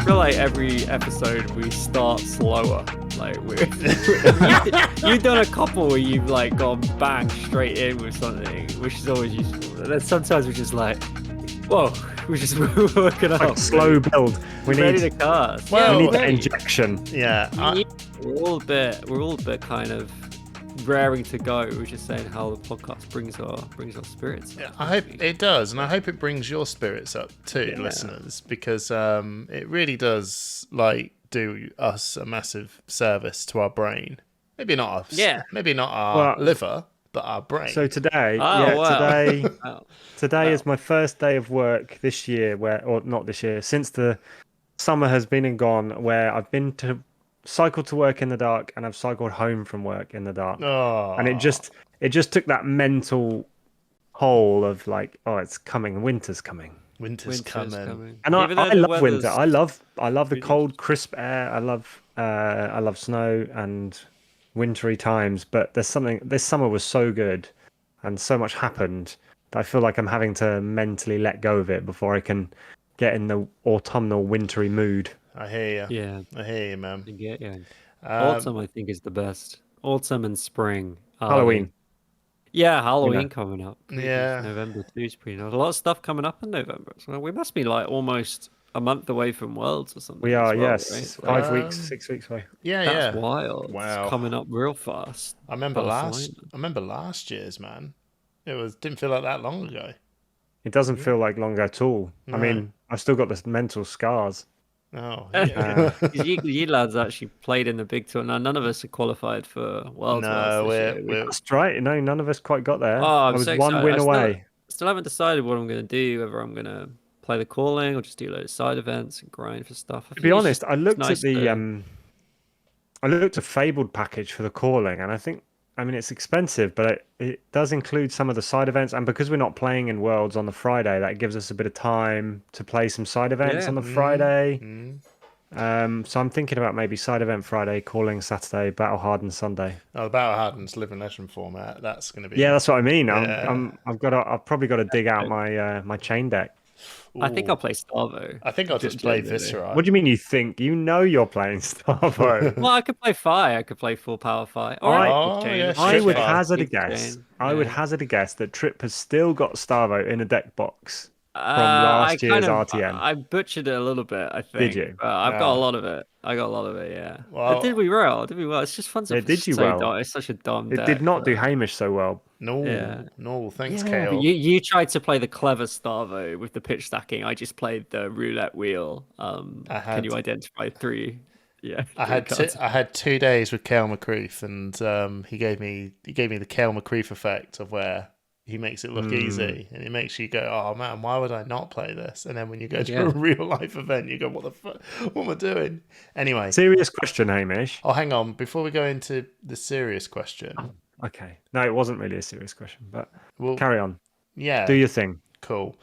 feel like every episode we start slower. Like you've done a couple where you've like gone bang straight in with something, which is always useful. And then sometimes we're just like, whoa, we're just working up. Slow build. We're ready to cast. Well, we need that injection. Yeah. We're all a bit kind of raring to go. We're just saying how the podcast brings our spirits up. Yeah, I hope it does, and I hope it brings your spirits up too, listeners, because it really does do us a massive service to our brain. Maybe not us. Maybe not our liver, but our brain. So today, today is my first day of work this year, not this year, since the summer has been and gone, where I've been to cycle to work in the dark and I've cycled home from work in the dark. And it just took that mental hole of like, oh, it's coming, winter's coming. Winter's coming. And I love winter. I love the cold, crisp air. I love snow and wintry times, but there's something, this summer was so good and so much happened that I feel like I'm having to mentally let go of it before I can get in the autumnal wintry mood. I hear you. Yeah, I hear you, man. I get you. Autumn, I think, is the best. Autumn and spring. Halloween. Yeah, Halloween coming up. Yeah. November too is pretty nice. A lot of stuff coming up in November. So we must be like almost a month away from Worlds or something. We are, yes. Right? 5 weeks, 6 weeks away. Yeah, That's wild. Wow. It's coming up real fast. I remember last year's, man. It didn't feel like that long ago. It doesn't feel like long at all. No. I mean, I've still got this mental scars. Oh, yeah. You lads actually played in the big tour. Now, none of us are qualified for Worlds. No, that's right. No, none of us quite got there. Oh, I was so one win away. Still haven't decided what I'm going to do, whether I'm going to play the calling or just do a load of side events and grind for stuff. To be honest, I looked at I looked at Fabled package for the calling, and I mean, it's expensive, but it does include some of the side events. And because we're not playing in Worlds on the Friday, that gives us a bit of time to play some side events on the Friday. So I'm thinking about maybe side event Friday, calling Saturday, Battle Hardened Sunday. Oh, the Battle Hardened's Live and Legend format. That's going to be. Yeah, that's what I mean. I've probably got to dig out my chain deck. Ooh. I think I'll play Starvo. I think I'll just play Viscera. What do you mean you think? You know you're playing Starvo. Well, I could play Fi. I could play full power Fi. I would hazard a guess. I would hazard a guess that Trip has still got Starvo in a deck box from last year's RTM. I butchered it a little bit, I think. Did you? I've got a lot of it. Yeah. Well, did we well? It's just fun stuff. Did you well? Dumb. It's such a dumb deck. It did not do Hamish so well. No, thanks, Kale. You tried to play the clever Starvo with the pitch stacking. I just played the roulette wheel. Can you identify 3? Yeah, I had 2 days with Kale McCreef, and he gave me the Kale McCreef effect of where he makes it look easy, and it makes you go, oh man, why would I not play this? And then when you go to a real life event, you go, what the fuck? What am I doing? Anyway, serious question, Hamish. Oh, hang on, before we go into the serious question. Okay, no, it wasn't really a serious question, but carry on. Yeah, do your thing. Cool.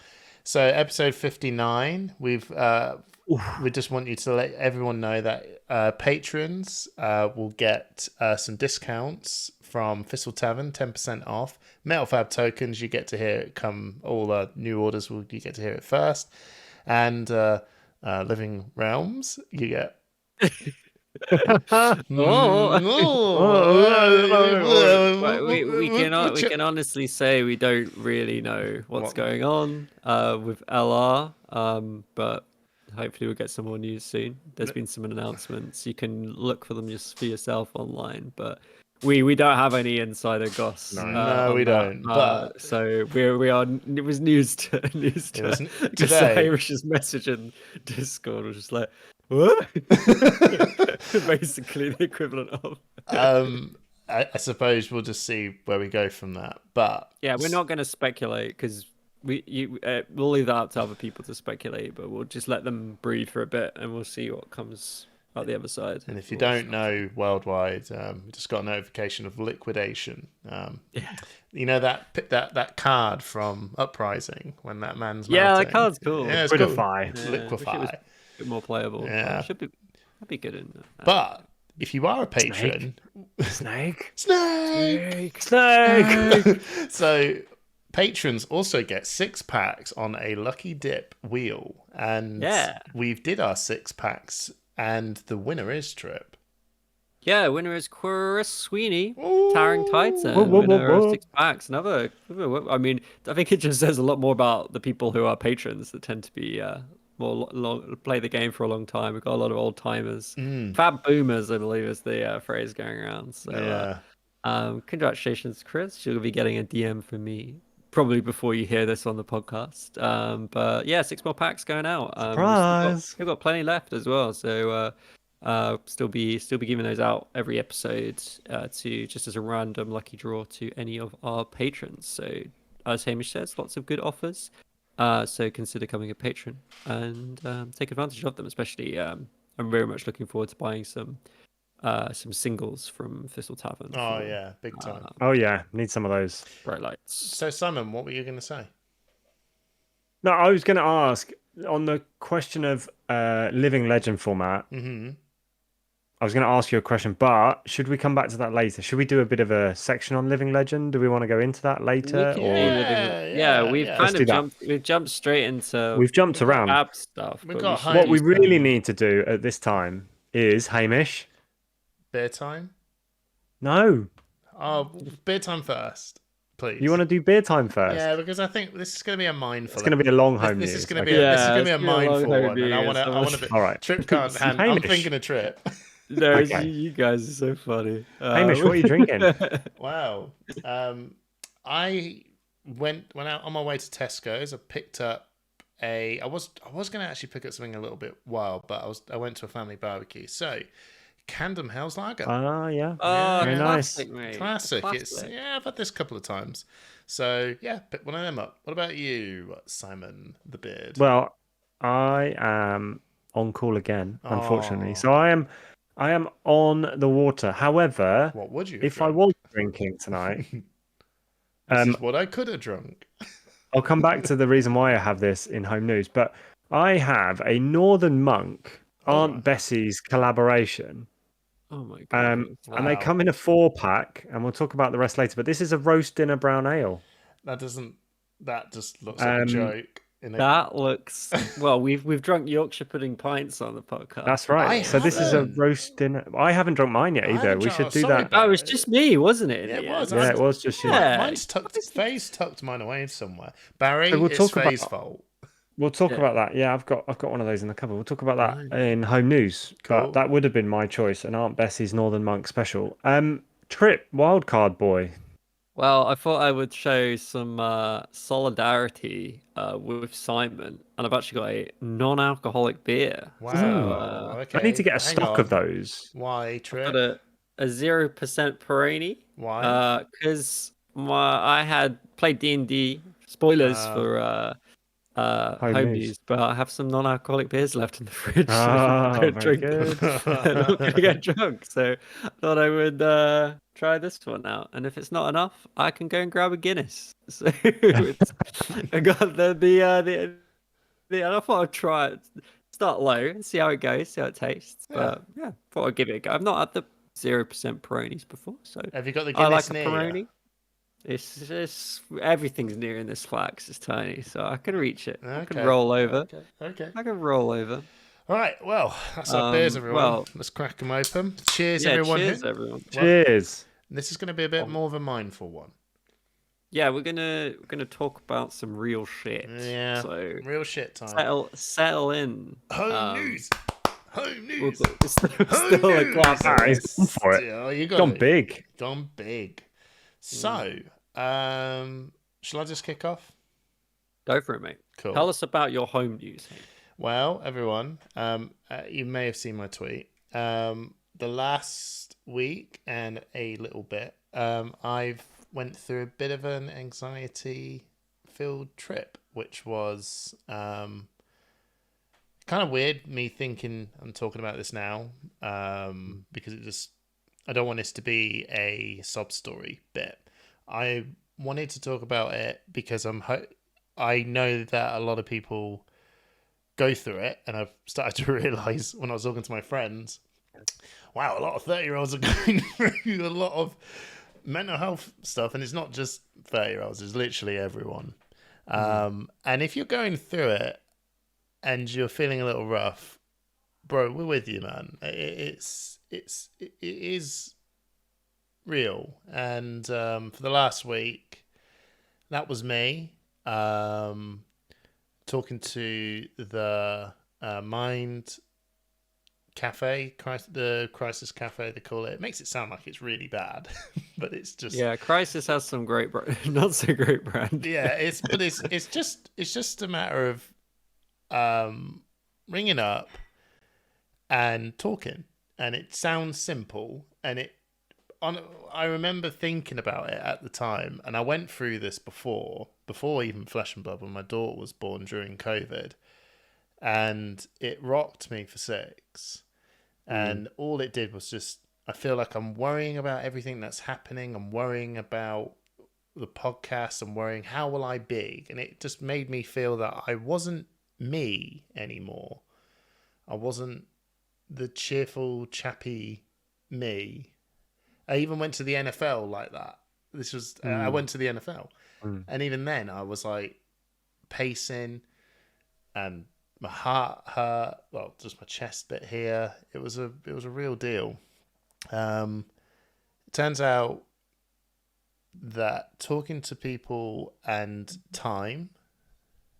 So episode 59, we just want you to let everyone know that patrons will get some discounts from Thistle Tavern, 10% off. Metal Fab Tokens, you get to hear it come. All new orders, you get to hear it first. And Living Realms, you get. We can honestly say we don't really know what's going on with LR, but hopefully we'll get some more news soon. There's been some announcements. You can look for them just for yourself online, but we don't have any insider goss. No, we don't. But so we are. It was news to today. Hamish's message in Discord was just like, what? Basically the equivalent of. I suppose we'll just see where we go from that. But yeah, we're not going to speculate because we'll leave that up to other people to speculate. But we'll just let them breathe for a bit, and we'll see what comes out the other side. And if you don't know, worldwide, we just got a notification of liquidation. You know that card from Uprising when that man's melting? That card's cool. Yeah, it's Liquify. Cool. Liquify. Bit more playable. Yeah, that'd be good in that. But if you are a patron, Snake. So patrons also get 6-packs on a Lucky Dip wheel. And Yeah. we've did our 6-packs, and the winner is Trip. Yeah, winner is Chris Sweeney, Ooh. Towering Titan, Whoa, whoa, whoa, winner of whoa. 6 packs. I mean, I think it just says a lot more about the people who are patrons that tend to be play the game for a long time. We've got a lot of old timers, fab boomers, I believe is the phrase going around. So, congratulations, Chris. You'll be getting a DM from me probably before you hear this on the podcast. But yeah, 6 more packs going out. Surprise! We've got plenty left as well. So. Still be giving those out every episode to just as a random lucky draw to any of our patrons. So as Hamish says, lots of good offers. So consider becoming a patron and take advantage of them. Especially, I'm very much looking forward to buying some singles from Thistle Tavern. Oh yeah, big time. Oh yeah, need some of those bright lights. So Simon, what were you going to say? No, I was going to ask on the question of living legend format. Mm-hmm. I was going to ask you a question, but should we come back to that later? Should we do a bit of a section on living legend? Do we want to go into that later? We've jumped straight into. We've jumped around. App stuff. What we really need to do at this time is Hamish. Beer time. No. Oh, beer time first, please. You want to do beer time first? Yeah, because I think this is going to be a mindful. It's going to be a long home This news. is going to be a mindful one, and I want to. All right. Trip can't hand. I'm thinking a Trip. No, okay. You guys are so funny. Hamish, what are you drinking? Wow. I went out on my way to Tesco's. I picked up I was going to actually pick up something a little bit wild, but I went to a family barbecue. So, Candom Hell's Lager. Yeah. Oh, very nice. Mate. Classic. I've had this a couple of times. So, yeah, pick one of them up. What about you, Simon the Beard? Well, I am on call again, unfortunately. So I am on the water. However, what would you? If I was drinking tonight, this is what I could have drunk. I'll come back to the reason why I have this in home news. But I have a Northern Monk Aunt Bessie's collaboration. Oh my god! And they come in a 4-pack, and we'll talk about the rest later. But this is a roast dinner brown ale. That just looks like a joke. That looks well. We've drunk Yorkshire pudding pints on the podcast. That's right. This is a roast dinner. I haven't drunk mine yet either. We should do that. Oh, it was just me, wasn't it? Yeah, it was. Yeah, it was just you. Mine's tucked. Faye's tucked mine away somewhere. Barry, so it's Faye's fault. We'll talk about that. Yeah, I've got one of those in the cupboard. We'll talk about that in home news. Cool. But that would have been my choice, an Aunt Bessie's Northern Monk special. Trip, wildcard boy. Well, I thought I would show some solidarity with Simon, and I've actually got a non-alcoholic beer. Wow. So, okay. I need to get a stock of those. Why, Trip? I've got a 0% Peroni. Why? Because I had played D&D. Spoilers for home news, but I have some non-alcoholic beers left in the fridge. I'm not going to get drunk, so I thought I would try this one out. And if it's not enough, I can go and grab a Guinness. So I got the I thought I'd try it, start low and see how it goes, see how it tastes. But yeah, thought I'd give it a go. I've not had the 0% Peronis before, so have you got the Guinness near? Peroni. It's everything's near in this flax. It's tiny, so I can reach it. I can roll over. Okay. I can roll over. All right. Well, that's our beers, everyone. Let's crack them open. Cheers, everyone. Cheers, everyone. Cheers. This is going to be a bit more of a mindful one. Yeah, we're gonna talk about some real shit. Yeah. So real shit time. Settle in. Home news. Home news. Still a classic. He's gone for it. Oh, you Gone big. Gone big. So, shall I just kick off? Go for it, mate. Cool. Tell us about your home news. Well, everyone, you may have seen my tweet. The last week and a little bit, I've went through a bit of an anxiety-filled trip, which was kind of weird. Me thinking I'm talking about this now, because I don't want this to be a sob story bit. I wanted to talk about it because I know that a lot of people go through it, and I've started to realise when I was talking to my friends, wow, a lot of 30-year-olds are going through a lot of mental health stuff, and it's not just 30-year-olds, it's literally everyone. And if you're going through it and you're feeling a little rough, bro, we're with you, man. It is real. And for the last week, that was me talking to the Mind Cafe, the Crisis Cafe, they call it. It makes it sound like it's really bad, but it's just Crisis has some great, not so great brand. Yeah, it's just a matter of ringing up and talking, and it sounds simple, and I remember thinking about it at the time, and I went through this before even Flesh and Blood when my daughter was born during COVID, and it rocked me for 6. And all it did was just, I feel like I'm worrying about everything that's happening. I'm worrying about the podcast. I'm worrying, how will I be? And it just made me feel that I wasn't me anymore. I wasn't the cheerful, chappy me. I even went to the NFL like that. I went to the NFL. And even then I was like pacing and my heart hurt. Well, just my chest bit here. It was a real deal. It turns out that talking to people and time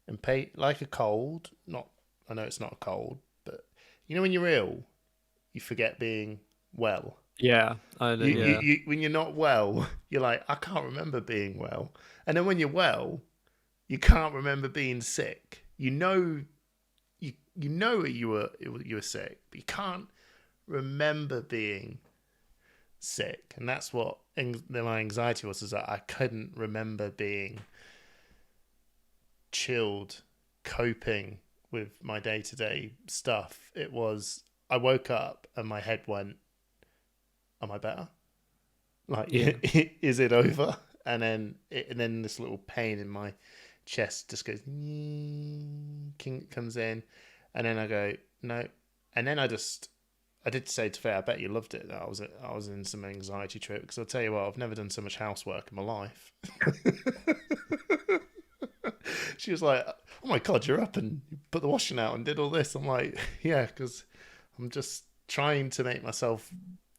and pay like a cold. I know it's not a cold, but when you're ill, you forget being well. Yeah, I know. You, when you're not well, you're like, I can't remember being well. And then when you're well, you can't remember being sick. You know you were sick, but you can't remember being sick. And that's what my anxiety was, is that I couldn't remember being chilled, coping with my day-to-day stuff. It was, I woke up and my head went, am I better? Like, is it over? And then this little pain in my chest just goes, comes in, and then I go, no. And then I did say to Faye, I bet you loved it that I was in some anxiety trip, because I'll tell you what, I've never done so much housework in my life. She was like, oh my God, you're up and you put the washing out and did all this. I'm like, yeah, because I'm just trying to make myself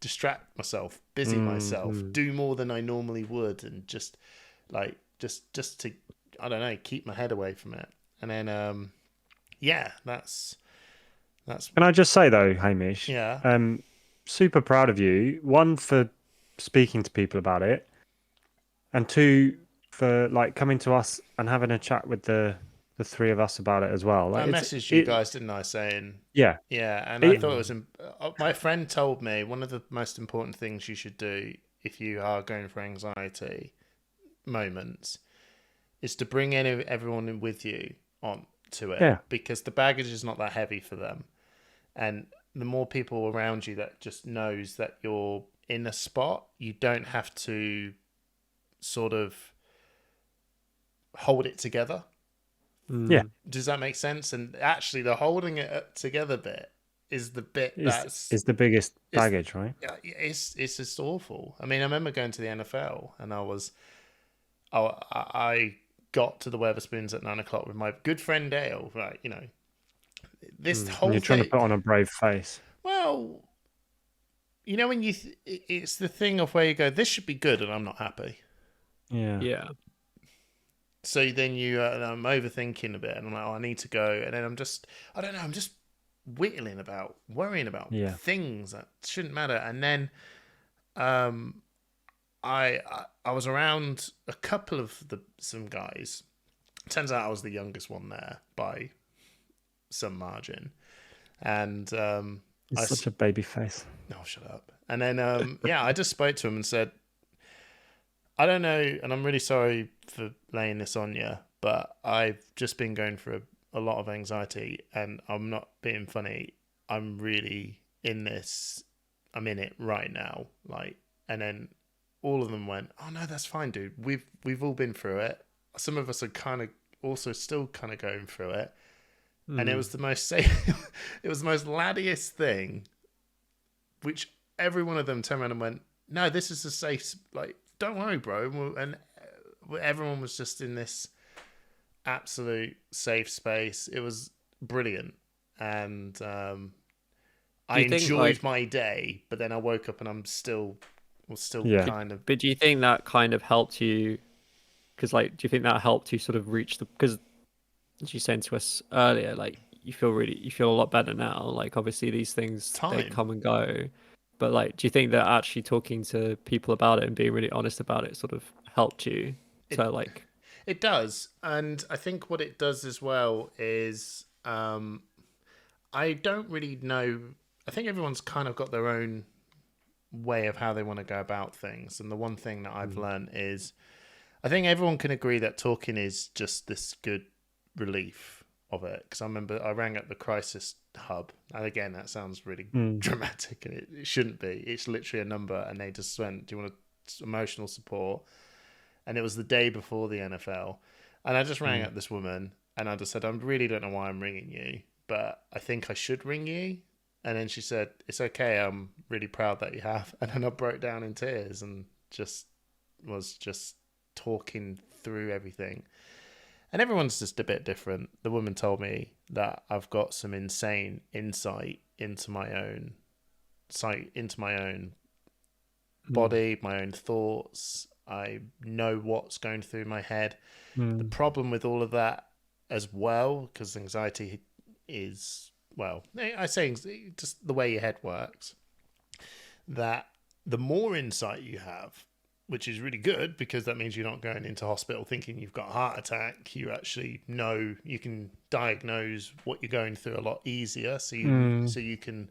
distract myself, busy myself, do more than I normally would, and just to, I don't know, keep my head away from it. And then that's Can I just say though, Hamish? Yeah. Super proud of you. 1, for speaking to people about it, and 2, for like coming to us and having a chat with the 3 of us about it as well. Like, I messaged you guys, didn't I, saying yeah, and I thought it was my friend told me one of the most important things you should do if you are going for anxiety moments is to bring everyone in with you on to it, because the baggage is not that heavy for them, and the more people around you that just knows that you're in a spot, you don't have to sort of hold it together. Yeah. Does that make sense? And actually the holding it together bit is the bit is the biggest baggage, right? Yeah, it's just awful. I mean, I remember going to the NFL and I got to the Weatherspoons at 9:00 with my good friend Dale, right? This whole and you're trying to put on a brave face. Well, when it's the thing of where you go, this should be good, and I'm not happy. Yeah. So then I'm overthinking a bit, and I'm like, oh, I need to go, and then I'm just worrying about things that shouldn't matter, and then I was around a couple of some guys. Turns out I was the youngest one there by some margin, and such a baby face. No, shut up. And then I just spoke to him and said, I don't know, and I'm really sorry for laying this on you, but I've just been going through a lot of anxiety, and I'm not being funny. I'm really in this. I'm in it right now. And then all of them went, "Oh no, that's fine, dude. We've all been through it. Some of us are kind of also still kind of going through it." And it was the most it was the most laddiest thing, which every one of them turned around and went, "No, this is a safe don't worry, bro. And everyone was just in this absolute safe space. It was brilliant, and I Do you think enjoyed my day. But then I woke up and was still kind of. But do you think that kind of helped you? Because like, do you think that helped you sort of reach the? Because as you said to us earlier, like you feel a lot better now. Like obviously these things they Time. come and go, but like, do you think that actually talking to people about it and being really honest about it sort of helped you? So like, It does, and I think what it does as well is I don't really know. I think everyone's kind of got their own way of how they want to go about things, and the one thing that I've learned is I think everyone can agree that talking is just this good relief of it. Because I remember I rang up the crisis hub, and again, that sounds really dramatic, and it shouldn't be. It's literally a number, and they just went, "Do you want emotional support?" And it was the day before the NFL, and I just rang up this woman, and I just said, "I really don't know why I'm ringing you, but I think I should ring you." And then she said, "It's okay. I'm really proud that you have." And then I broke down in tears and was talking through everything. And everyone's just a bit different. The woman told me that I've got some insane insight into my own body, my own thoughts. I know what's going through my head. The problem with all of that as well, because anxiety is, well, I say just the way your head works, that the more insight you have, which is really good because that means you're not going into hospital thinking you've got a heart attack. You actually know, you can diagnose what you're going through a lot easier. So you can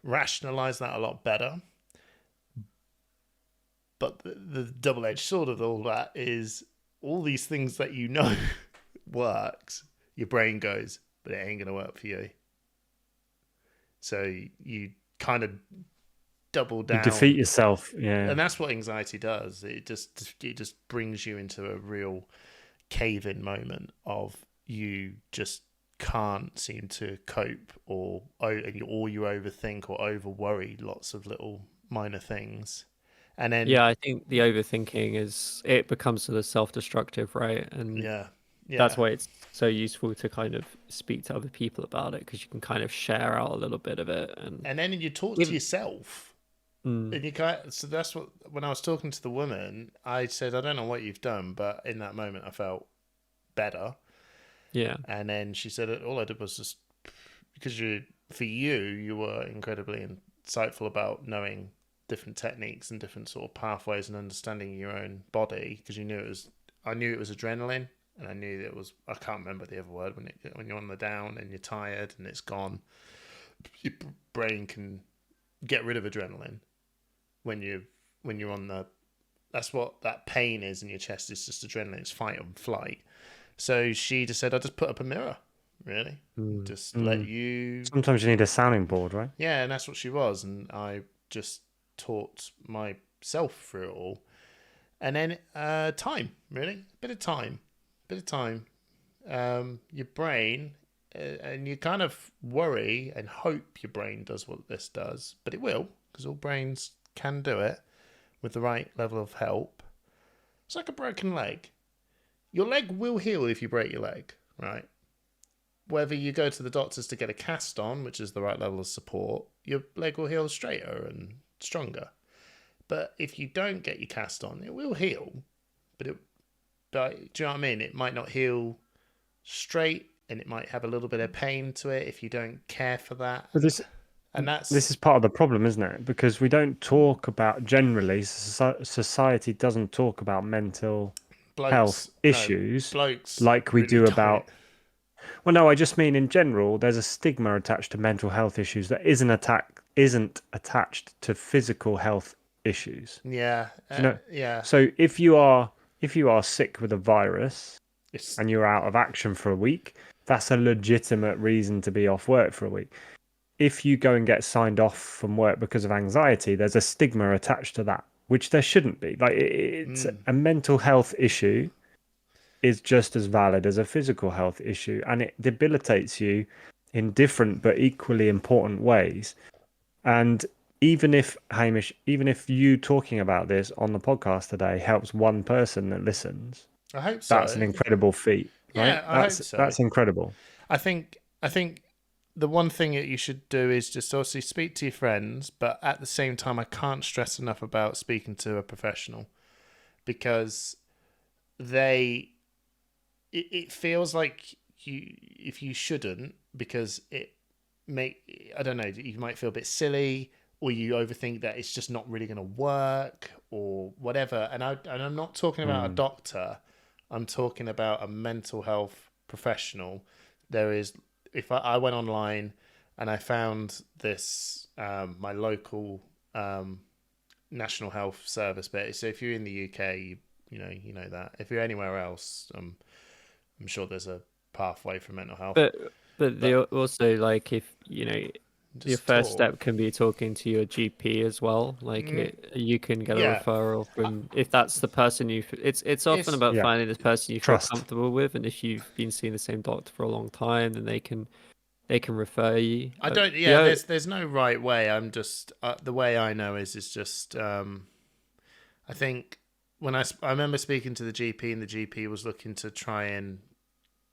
rationalize that a lot better. But the double-edged sword of all that is all these things that you know works. Your brain goes, but it ain't going to work for you. So you kind of double down. You defeat yourself, yeah. And that's what anxiety does. It just brings you into a real cave-in moment of you just can't seem to cope, or you overthink or over-worry lots of little minor things. And then yeah, I think the overthinking it becomes sort of self-destructive, right? And that's why it's so useful to kind of speak to other people about it, because you can kind of share out a little bit of it, and then you talk to yourself. And you so that's what, when I was talking to the woman, I said, I don't know what you've done, but in that moment I felt better. Yeah. And then she said, all I did was just, because you were incredibly insightful about knowing different techniques and different sort of pathways and understanding your own body, because I knew it was adrenaline, and I knew that it was, I can't remember the other word, when you're on the down and you're tired and it's gone, your brain can get rid of adrenaline. When you're on that's what that pain is in your chest. It's just adrenaline. It's fight or flight. So she just said, I just put up a mirror, really. Just let you. Sometimes you need a sounding board, right? Yeah, and that's what she was. And I just taught myself through it all. And then time, really. A bit of time. Your brain, and you kind of worry and hope your brain does what this does, but it will, because all brains can do it with the right level of help. It's like a broken leg. Your leg will heal if you break your leg, right? Whether you go to the doctors to get a cast on, which is the right level of support, your leg will heal straighter and stronger. But if you don't get your cast on, it will heal. But do you know what I mean? It might not heal straight, and it might have a little bit of pain to it if you don't care for that. But this is part of the problem, isn't it? Because we don't talk about, generally, society doesn't talk about mental health issues like we do about. Well, no, I just mean in general, there's a stigma attached to mental health issues that isn't attached to physical health issues. Yeah. Yeah. So if you are sick with a virus and you're out of action for a week, that's a legitimate reason to be off work for a week. If you go and get signed off from work because of anxiety, there's a stigma attached to that, which there shouldn't be. Like, it's a mental health issue is just as valid as a physical health issue, and it debilitates you in different but equally important ways. And even if Hamish, even if you talking about this on the podcast today helps one person that listens, I hope that's an so. incredible feat, right? Yeah, I hope so. That's incredible. I think the one thing that you should do is just obviously speak to your friends, but at the same time, I can't stress enough about speaking to a professional, because it feels like if you shouldn't, because I don't know, you might feel a bit silly, or you overthink that it's just not really going to work or whatever. And I'm not talking about a doctor. I'm talking about a mental health professional. There is, if I went online and I found this, my local National Health Service bit. So if you're in the UK, you know that. If you're anywhere else, I'm sure there's a pathway for mental health. But they also, like, if your first talk. step can be talking to your GP as well. Like you can get a referral from, if that's the person it's often about finding this person you feel comfortable with, and if you've been seeing the same doctor for a long time, then they can refer you. I don't. Yeah, there's no right way. I'm just the way I know is just. I think when I remember speaking to the GP, and the GP was looking to try and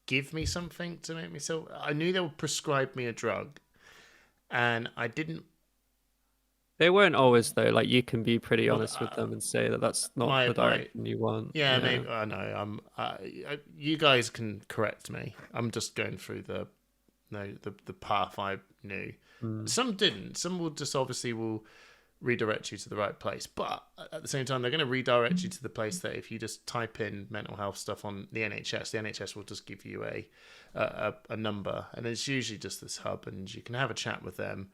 give me something to make me so. I knew they would prescribe me a drug, and I didn't. They weren't always, though. Like, you can be pretty honest with them and say that that's not the direction you want. Yeah, maybe I know. You guys can correct me. I'm just going through the path I knew. Some didn't. Some will just obviously will redirect you to the right place, but at the same time, they're going to redirect you to the place that if you just type in mental health stuff on the NHS will just give you a number, and it's usually just this hub, and you can have a chat with them,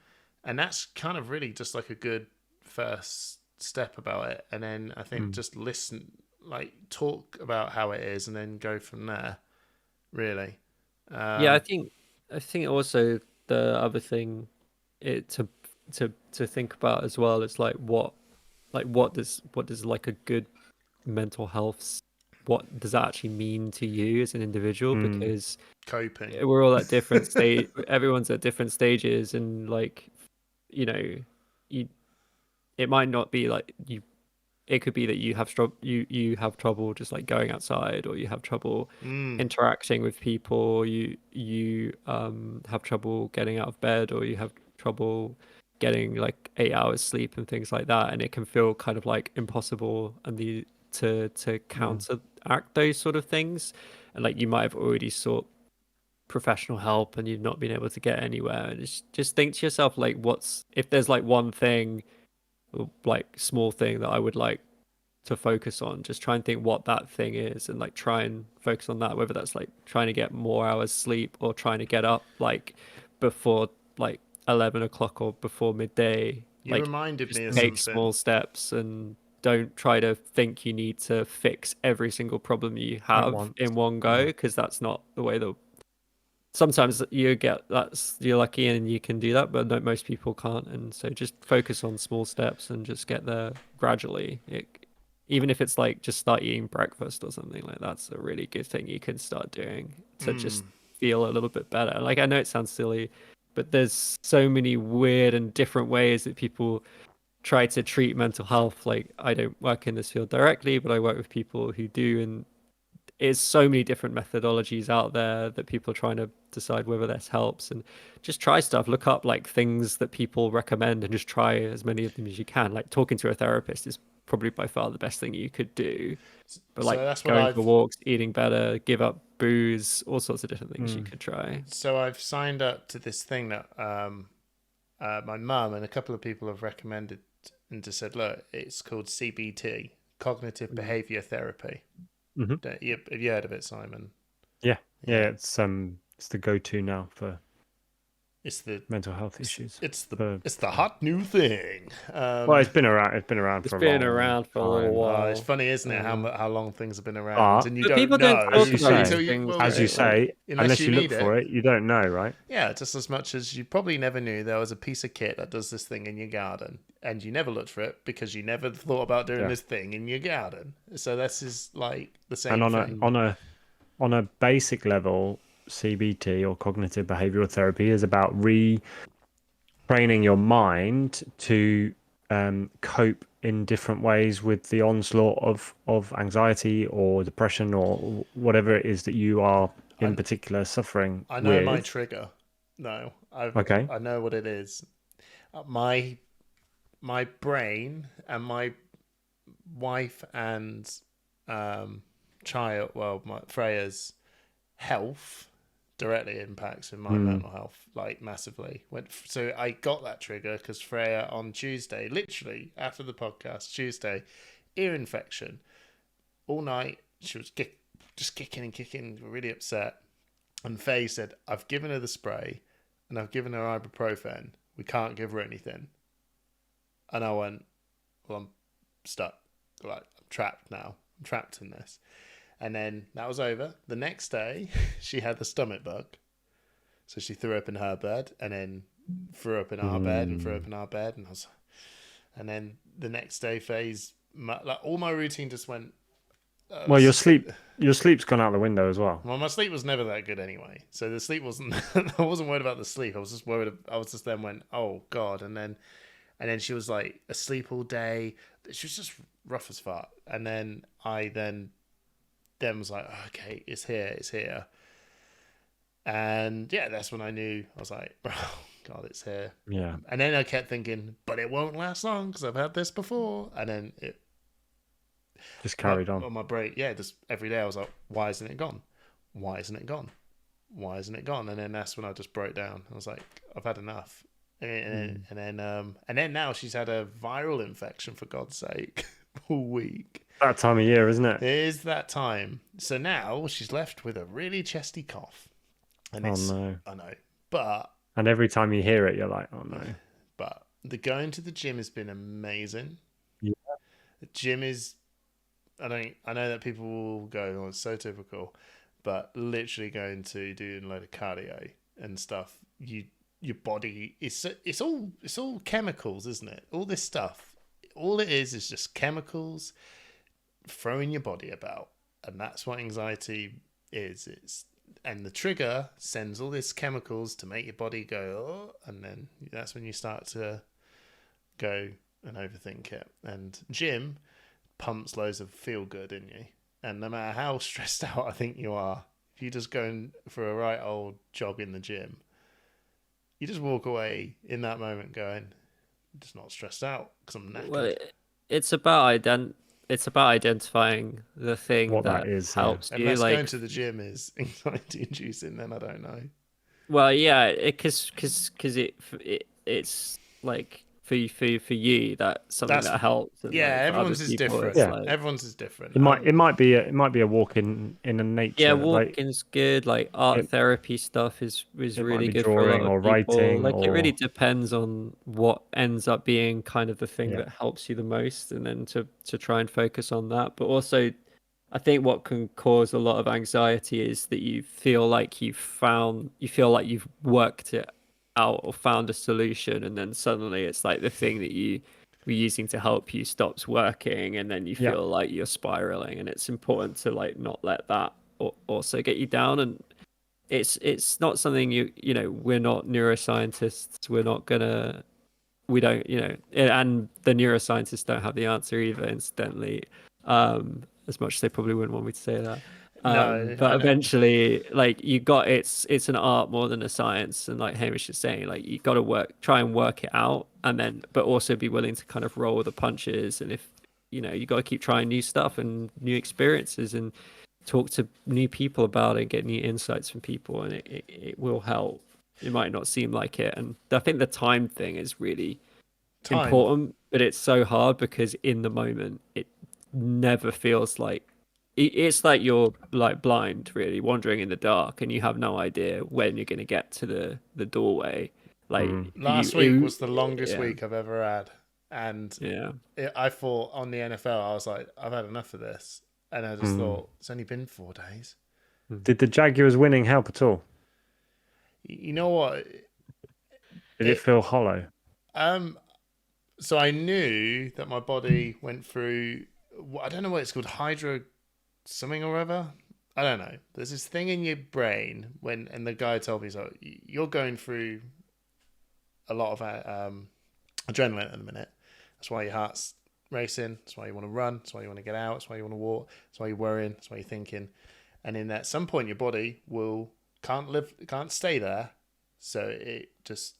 and that's kind of really just like a good first step about it. And then I think just listen, like talk about how it is, and then go from there. Really. I think also the other thing to think about as well is like what does like a good mental health, what does that actually mean to you as an individual? Because coping, we're all at different stage, everyone's at different stages, and like it might not be like it could be that you have you have trouble just like going outside, or you have trouble interacting with people, you have trouble getting out of bed, or you have trouble getting like 8 hours sleep and things like that, and it can feel kind of like impossible and to counteract those sort of things, and like you might have already sought professional help and you've not been able to get anywhere, and just think to yourself, like, if there's like one thing, like small thing that I would like to focus on, just try and think what that thing is, and like try and focus on that, whether that's like trying to get more hours sleep, or trying to get up like before like 11 o'clock or before midday. You like, reminded me of take something. Small steps, and don't try to think you need to fix every single problem you have in one go, because that's not the way that sometimes you're lucky and you can do that, but most people can't. And so just focus on small steps and just get there gradually. Even if it's like just start eating breakfast or something, like that's a really good thing you can start doing to just feel a little bit better. Like, I know it sounds silly, but there's so many weird and different ways that people try to treat mental health. Like, I don't work in this field directly, but I work with people who do, and there's so many different methodologies out there that people are trying to decide whether this helps. And just try stuff, look up like things that people recommend, and just try as many of them as you can. Like, talking to a therapist is probably by far the best thing you could do. But like, that's going for walks, eating better, give up booze, all sorts of different things you could try. So I've signed up to this thing that my mum and a couple of people have recommended, and just said, look, it's called CBT, cognitive behavior therapy. Have you heard of it, Simon? Yeah, it's the go-to now for mental health issues. It's the hot new thing. Well, it's been around. It's been around for a little while. It's funny, isn't it? How long things have been around, and you don't people know. Don't talk as you say, unless you look for it, you don't know, right? Yeah, just as much as you probably never knew there was a piece of kit that does this thing in your garden, and you never looked for it because you never thought about doing this thing in your garden. So this is like the same thing. And on a basic level, CBT, or cognitive behavioral therapy, is about training your mind to cope in different ways with the onslaught of anxiety or depression or whatever it is that you are in particular suffering I know with. my trigger. No, Okay. I know what it is. My brain and my wife and child, well, Freya's health directly impacts in my mental health, like massively. So I got that trigger because Freya on Tuesday, literally after the podcast, Tuesday, ear infection all night. She was just kicking and kicking, really upset. And Faye said, "I've given her the spray, and I've given her ibuprofen. We can't give her anything." And I went, "Well, I'm stuck. Like, I'm trapped now. I'm trapped in this." And then that was over. The next day, she had the stomach bug. So she threw up in her bed and then threw up in our bed and threw up in our bed. And then the next day, all my routine just went. Well, your sleep's gone out the window as well. Well, my sleep was never that good anyway. So the sleep wasn't. I wasn't worried about the sleep. I was just worried. I was just then went, oh God, and then she was like asleep all day. She was just rough as fuck. And then I then was like, oh, okay, it's here. And yeah, that's when I knew. I was like, oh God, it's here. Yeah. And then I kept thinking, but it won't last long because I've had this before. And then it just carried on. My brain, yeah, just every day I was like, why isn't it gone? Why isn't it gone? Why isn't it gone? And then that's when I just broke down. I was like, I've had enough. And then now she's had a viral infection, for God's sake, all week. That time of year, isn't it? It is that time. So now she's left with a really chesty cough. And no. I know. And every time you hear it, you're like, oh no. But the going to the gym has been amazing. Yeah. The gym is, I know that people will go, oh, it's so typical. But literally going to do a load of cardio and stuff, your body, it's all chemicals, isn't it? All this stuff. All it is just chemicals throwing your body about. And that's what anxiety is. And the trigger sends all these chemicals to make your body go, oh, and then that's when you start to go and overthink it. And gym pumps loads of feel good in you. And no matter how stressed out I think you are, if you just go for a right old jog in the gym, you just walk away in that moment going, I'm just not stressed out because I'm knackered. Well, it's about identifying the thing what that is, helps you. Unless like going to the gym is anxiety inducing, then I don't know. Well, yeah, because it's like for you that's something that helps. And yeah, like, everyone's is different. Yeah. Like, everyone's is different. It might be a walk in a nature. Yeah, walking's good. Like art therapy stuff is really good for a lot of or people. writing, like it really depends on what ends up being kind of the thing that helps you the most, and then to try and focus on that. But also, I think what can cause a lot of anxiety is that you feel like you've worked it out or found a solution, and then suddenly it's like the thing that you were using to help you stops working, and then you feel like you're spiraling. And it's important to like not let that also get you down. And it's not something we're not neuroscientists. We don't, and the neuroscientists don't have the answer either, incidentally. As much as they probably wouldn't want me to say that. But eventually, like it's an art more than a science. And like Hamish is saying, like you got to try and work it out, and then, but also be willing to kind of roll with the punches. And if, you got to keep trying new stuff and new experiences and talk to new people about it, get new insights from people, and it will help. It might not seem like it. And I think the time thing is really important, but it's so hard because in the moment, it never feels like it's like you're like blind, really wandering in the dark, and you have no idea when you're going to get to the doorway. Like last week was the longest week I've ever had, and I thought on the NFL I was like, I've had enough of this, and I just thought it's only been 4 days. Did the Jaguars winning help at all? You know what? Did it feel hollow? So I knew that my body went through, I don't know what it's called, hydro something or other. I don't know. There's this thing in your brain and the guy told me, so you're going through a lot of adrenaline at the minute. That's why your heart's racing. That's why you want to run. That's why you want to get out. That's why you want to walk. That's why you're worrying. That's why you're thinking. And in at some point, your body can't stay there, so it just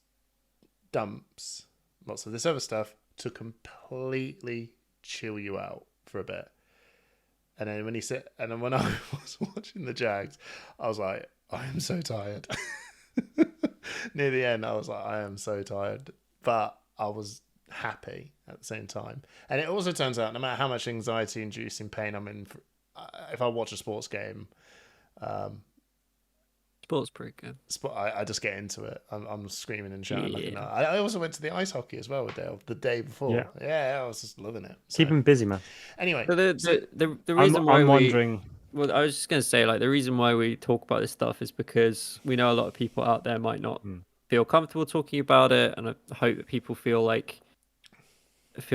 dumps lots of this other stuff to completely chill you out for a bit. And then when I was watching the Jags, I was like, I am so tired. Near the end, I was like, I am so tired, but I was happy at the same time. And it also turns out, no matter how much anxiety-inducing pain I'm in, if I watch a sports game, Sport's pretty good. I just get into it. I'm screaming and shouting like a nut. I also went to the ice hockey as well with Dale the day before. Yeah, I was just loving it. So. Keep him busy, man. Anyway, so the reason why I'm wondering. Well, I was just going to say, like, the reason why we talk about this stuff is because we know a lot of people out there might not feel comfortable talking about it, and I hope that people feel a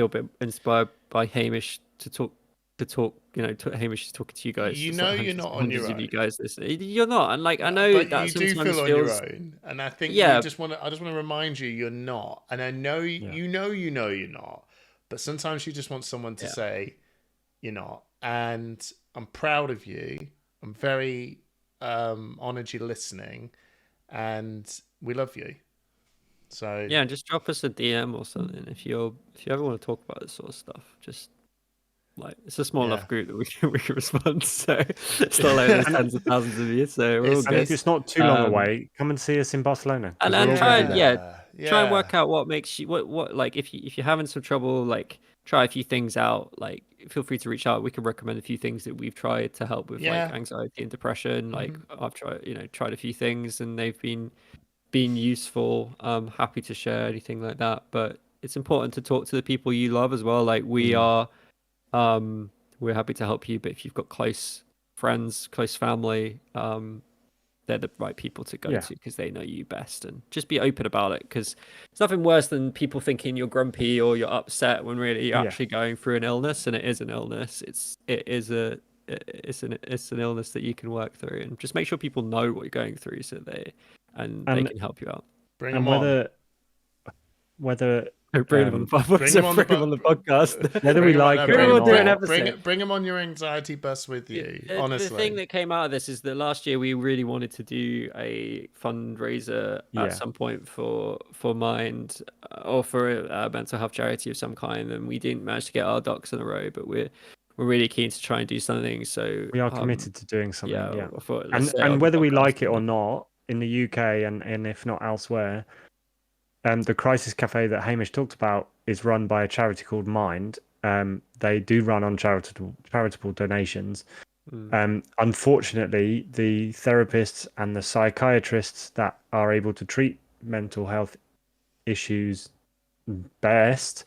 bit inspired by Hamish to talk. Hamish is talking to you guys. You know, you're not on your own. You guys, you're not, and like I know but that you do feel on your own, and I think I just want to remind you, you're not. And I know you know you're not, but sometimes you just want someone to say you're not. And I'm proud of you. I'm very honored you're listening, and we love you. So yeah, just drop us a DM or something if you ever want to talk about this sort of stuff. Just like it's a small enough group that we can respond. So it's not like there's tens of thousands of you. So we're all good. And if it's not too long away, come and see us in Barcelona. And try and work out what makes you what like if you're having some trouble, like try a few things out. Like feel free to reach out. We can recommend a few things that we've tried to help with like anxiety and depression. Like I've tried a few things and they've been useful. Happy to share anything like that. But it's important to talk to the people you love as well. Like we are. We're happy to help you, but if you've got close friends, close family, they're the right people to go to because they know you best, and just be open about it because it's nothing worse than people thinking you're grumpy or you're upset when really you're actually going through an illness, and it is an illness. It's an illness that you can work through, and just make sure people know what you're going through so they can help you out. Bring them on. Whether bring them on the podcast. Whether we like it or not. Bring them on your anxiety bus with you. Honestly, the thing that came out of this is that last year we really wanted to do a fundraiser at some point for Mind or for a mental health charity of some kind, and we didn't manage to get our ducks in a row. But we're really keen to try and do something. So we are committed to doing something. Yeah. And whether we like it or not, in the UK and if not elsewhere. The Crisis Cafe that Hamish talked about is run by a charity called Mind. They do run on charitable donations. Unfortunately, the therapists and the psychiatrists that are able to treat mental health issues best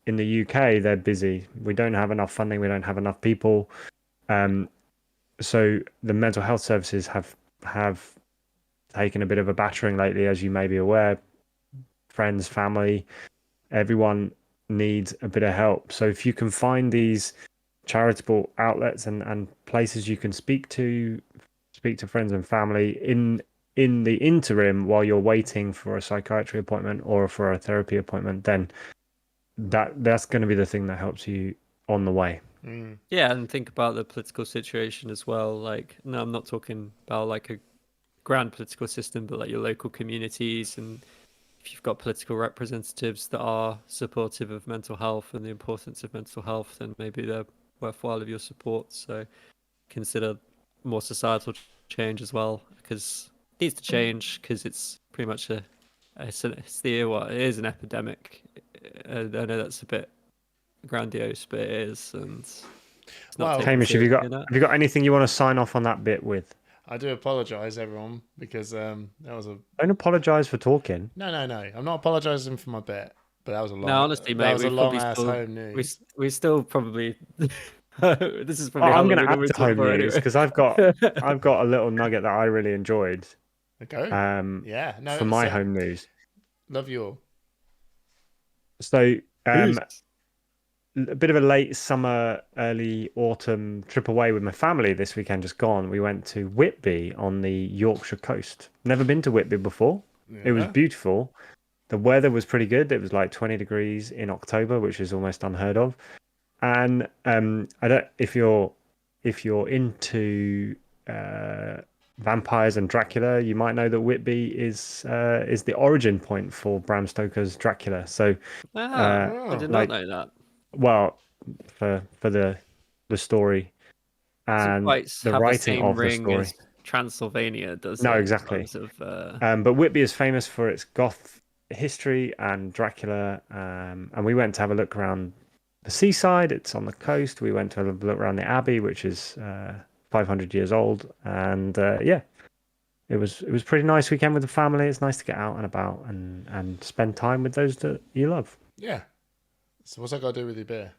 in the UK, they're busy. We don't have enough funding. We don't have enough people. So the mental health services have taken a bit of a battering lately, as you may be aware. Friends, family, everyone needs a bit of help. So if you can find these charitable outlets and places you can speak to friends and family in the interim while you're waiting for a psychiatry appointment or for a therapy appointment, then that's going to be the thing that helps you on the way. Yeah, and think about the political situation as well. Like, no, I'm not talking about like a grand political system, but like your local communities, and if you've got political representatives that are supportive of mental health and the importance of mental health, then maybe they're worthwhile of your support. So consider more societal change as well, because it needs to change, because it's pretty much it is an epidemic. I know that's a bit grandiose, but it is. And it's not Hamish, have you got anything you want to sign off on that bit with? I do apologise, everyone, because that was a. Don't apologise for talking. No. I'm not apologising for my bit, but that was a long. No, honestly, mate, that was a long ass home news. We still probably. This is probably. I'm going to add to home news because I've got a little nugget that I really enjoyed. Okay. For my home news. Love you all. So, a bit of a late summer, early autumn trip away with my family this weekend just gone. We went to Whitby on the Yorkshire coast. Never been to Whitby before. Yeah. It was beautiful. the weather was pretty good. It was like 20 degrees in October, which is almost unheard of. And I don't if you're into vampires and Dracula, you might know that Whitby is the origin point for Bram Stoker's Dracula. So I did not know that. well, for the story and the have writing the same of the ring story. as Transylvania does. No, it in exactly. terms of, But Whitby is famous for its goth history and Dracula. And we went to have a look around the seaside. It's on the coast. We went to have a look around the Abbey, which is 500 years old. And yeah, it was pretty nice weekend with the family. It's nice to get out and about and spend time with those that you love. Yeah. So what's that got to do with your beer?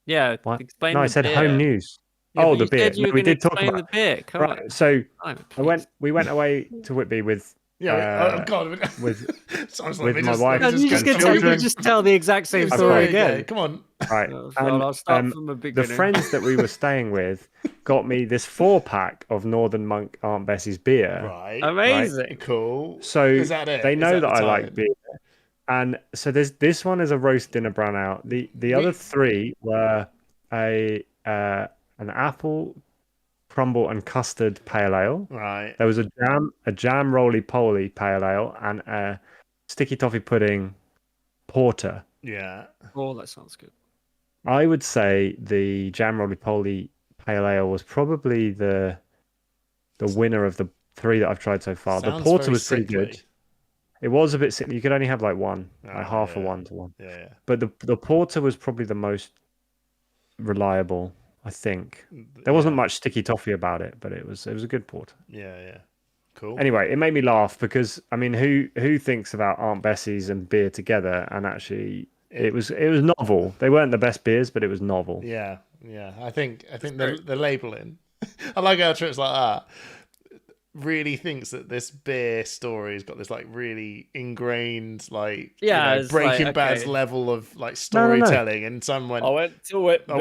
yeah, What? explain No, I the said beer. home news. Yeah, Oh, but the you beer. said you No, were we going to did talk explain about the beer. Come on. right. So Time, we went away to Whitby with Yeah. Oh God. with Sounds with like my wife No, you just and children. just tell the exact same Sorry, story again. Come on. Right. Well, And I'll start from the beginning. the friends that we were staying with got me this 4-pack of Northern Monk Aunt Bessie's beer. Right. Amazing. Cool. So Is that it? they Is know that that the I tie-in? like beer. And so this one is a roast dinner brown ale. The other three were an apple crumble and custard pale ale. Right. There was a jam roly poly pale ale and a sticky toffee pudding porter. Yeah. Oh, that sounds good. I would say the jam roly poly pale ale was probably the winner of the 3 that I've tried so far. Sounds the porter very was pretty sickly. good. It was a bit sick. You could only have like one, like half a yeah. 1 to 1. Yeah. But the porter was probably the most reliable, I think. There wasn't much sticky toffee about it, but it was a good porter. Yeah. Cool. Anyway, it made me laugh because I mean, who thinks about Aunt Bessie's and beer together? And actually, it was novel. They weren't the best beers, but it was novel. Yeah. I think the labeling. I like how it's like that. Really thinks that this beer story has got this like really ingrained like Breaking Bad's level of like storytelling, and someone I went to Whitby.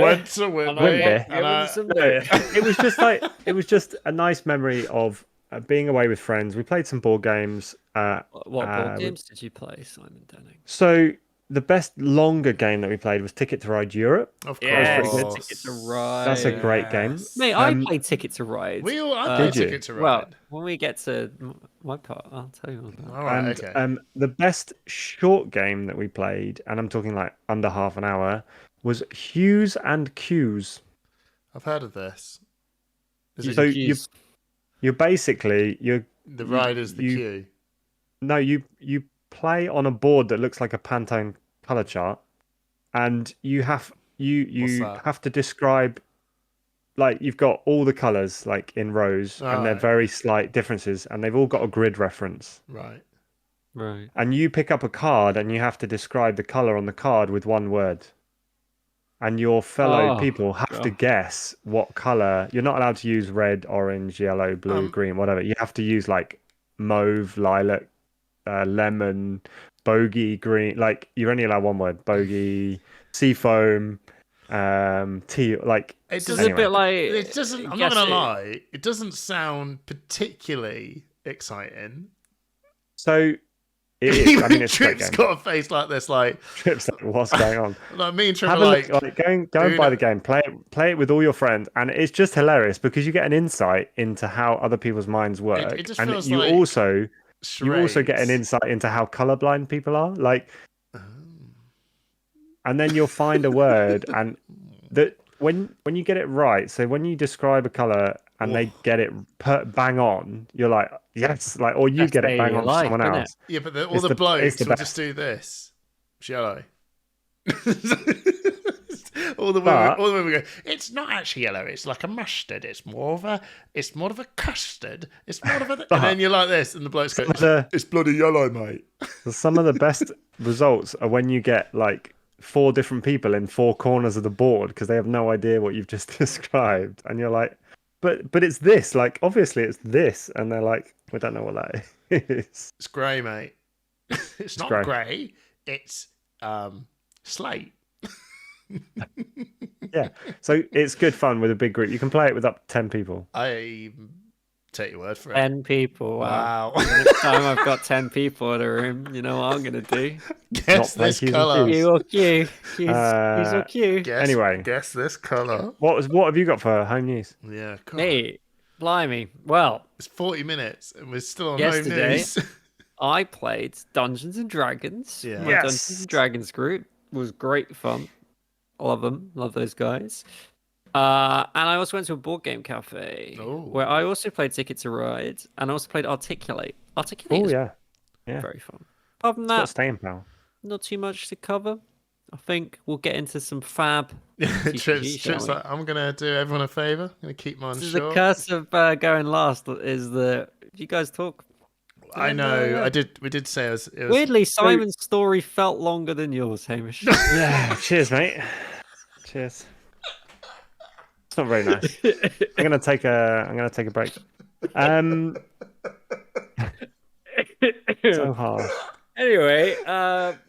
It was just a nice memory of being away with friends. We played some board games. What board games did you play, Simon Denning? So the best longer game that we played was Ticket to Ride Europe. Of course, Ticket to Ride. That's a great game. Mate, I played Ticket to Ride. I played Ticket to Ride. Well, when we get to my part, I'll tell you all about. All right, okay. The best short game that we played, and I'm talking like under half an hour, was Hues and Cues. I've heard of this. So you're basically the rider's the queue. No, you play on a board that looks like a Pantone color chart, and you have to describe, like, you've got all the colors like in rows, and they're very slight differences, and they've all got a grid reference. Right. And you pick up a card, and you have to describe the color on the card with one word. And your fellow people have to guess what color. You're not allowed to use red, orange, yellow, blue, green, whatever. You have to use like mauve, lilac, lemon, bogey, green. Like, you're only allowed one word: bogey, seafoam, teal. Like, it's a bit like. It doesn't. I'm not gonna lie. It doesn't sound particularly exciting. So. It is. I mean, it's Trip's got a face like this, like Trip's like, what's going on? Like me and Trip are like go and buy the game, play it with all your friends, and it's just hilarious because you get an insight into how other people's minds work, it just and feels you like also charades. get an insight into how colorblind people are. Like, and then you'll find a word, and that when you get it right. So when you describe a color and they get it bang on, you're like, yes, like, or you get it bang on for someone else. Yeah, but all the blokes will just do this. It's yellow. all the women go, it's not actually yellow, it's like a mustard, it's more of a custard, it's more of a and then you're like this, and the blokes go, it's bloody yellow, mate. Some of the best results are when you get like 4 different people in 4 corners of the board because they have no idea what you've just described, and you're like, But it's this, like, obviously it's this, and they're like, we don't know what that is. It's grey, mate. It's not grey. It's slate. Yeah, so it's good fun with a big group. You can play it with up to 10 people. I Take your word for it. 10 people. Wow. Next time I've got 10 people in a room, you know what I'm going to do? Guess play this Q's and color. Q's. Q or Q. Q's or Q. Anyway. Guess this color. What have you got for home news? Yeah, God. Hey, blimey. Well, It's 40 minutes and we're still on home yesterday news. I played Dungeons and Dragons. Yeah. My Yes. Dungeons and Dragons group was great fun. Love them. Love those guys. And I also went to a board game cafe where I also played Ticket to Ride and I also played Articulate. Articulate Oh is yeah. very fun. Other than It's got that, staying power. not too much to cover. I think we'll get into some Fab TCG, shall Trips we? like, I'm going to do everyone a favor. I'm going to keep mine This is short. the curse of going last. Is that you guys talk? I know. We did say it was Weirdly, Simon's story felt longer than yours, Hamish. Yeah. Cheers, mate. Cheers. It's not very nice. I'm gonna take a break. So harsh. Anyway,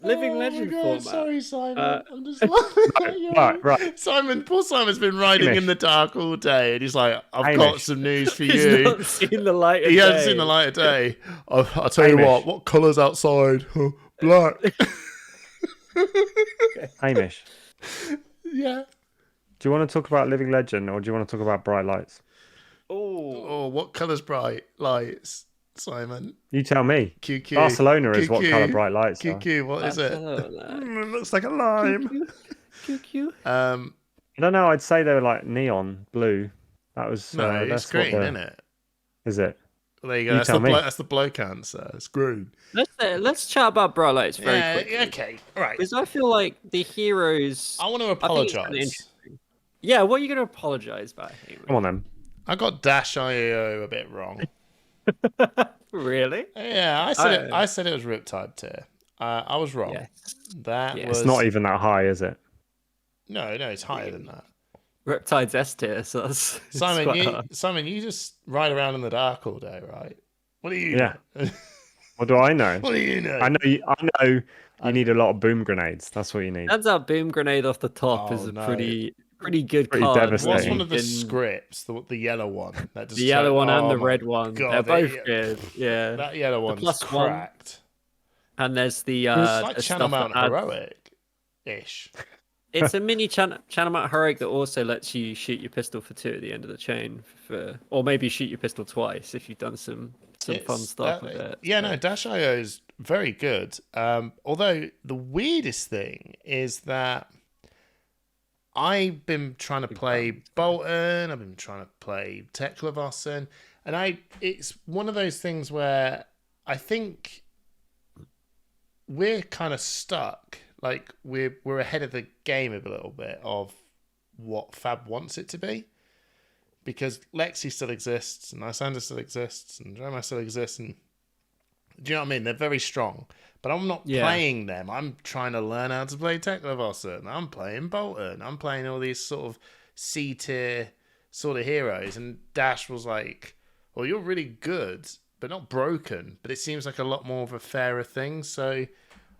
Living Legend format. Sorry, Simon. I'm just laughing. Right. Poor Simon's been riding Hamish. in the dark all day, and he's like, "I've got some news for He's you." not seen the light of He day. hasn't seen the light of day. I'll tell you Hamish. what colour's outside? Black. Hamish, Yeah. do you want to talk about Living Legend or do you want to talk about Bright Lights? Oh, what colour's bright lights, Simon? You tell me. QQ. Barcelona is what QQ. colour Bright Lights are. QQ, what is it? It looks like a lime. QQ. I don't know. I'd say they were like neon blue. That was No, it's that's green, what isn't it? Is it? Well, there you go. You That's tell me. that's the bloke answer. It's green. Let's chat about Bright Lights very quickly. Okay. All right. Because I feel like the heroes. I want to I think it's kinda apologise. interesting. Yeah, what are you going to apologise about? Hamish? Come on then. I got Dash IEO a bit wrong. Really? Yeah, I said it was Riptide tier. I was wrong. Yes. That Yeah. was It's not even that high, is it? No, it's higher than that. Riptide's S tier, so that's it's Simon, quite hard. Simon, you just ride around in the dark all day, right? What do you Yeah. know? What do I know? What do you know? I know you need a lot of boom grenades. That's what you need. Turns out Boom Grenade off the top Oh, is a no. pretty good Pretty card. devastating. What's one of the In- scripts? The yellow one. That just The yellow one and oh the my red one. God, They're both good. Yeah. That yellow one's plus one. cracked. And there's the It's like the Channel stuff that Mount adds- Heroic-ish. It's a mini Channel Mount Heroic that also lets you shoot your pistol for 2 at the end of the chain, or maybe shoot your pistol twice if you've done some fun stuff with it. Yeah, no, Dash IO is very good. Although the weirdest thing is that I've been trying to play Bolton, I've been trying to play Teklavosson, and it's one of those things where I think we're kind of stuck. Like we're ahead of the game a little bit of what Fab wants it to be. Because Lexi still exists, and Lysander still exists, and Drama still exists, and do you know what I mean? They're very strong, but I'm not playing them. I'm trying to learn how to play Teklavosson. I'm playing Bolton. I'm playing all these sort of C tier sort of heroes. And Dash was like, "Well, you're really good, but not broken." But it seems like a lot more of a fairer thing. So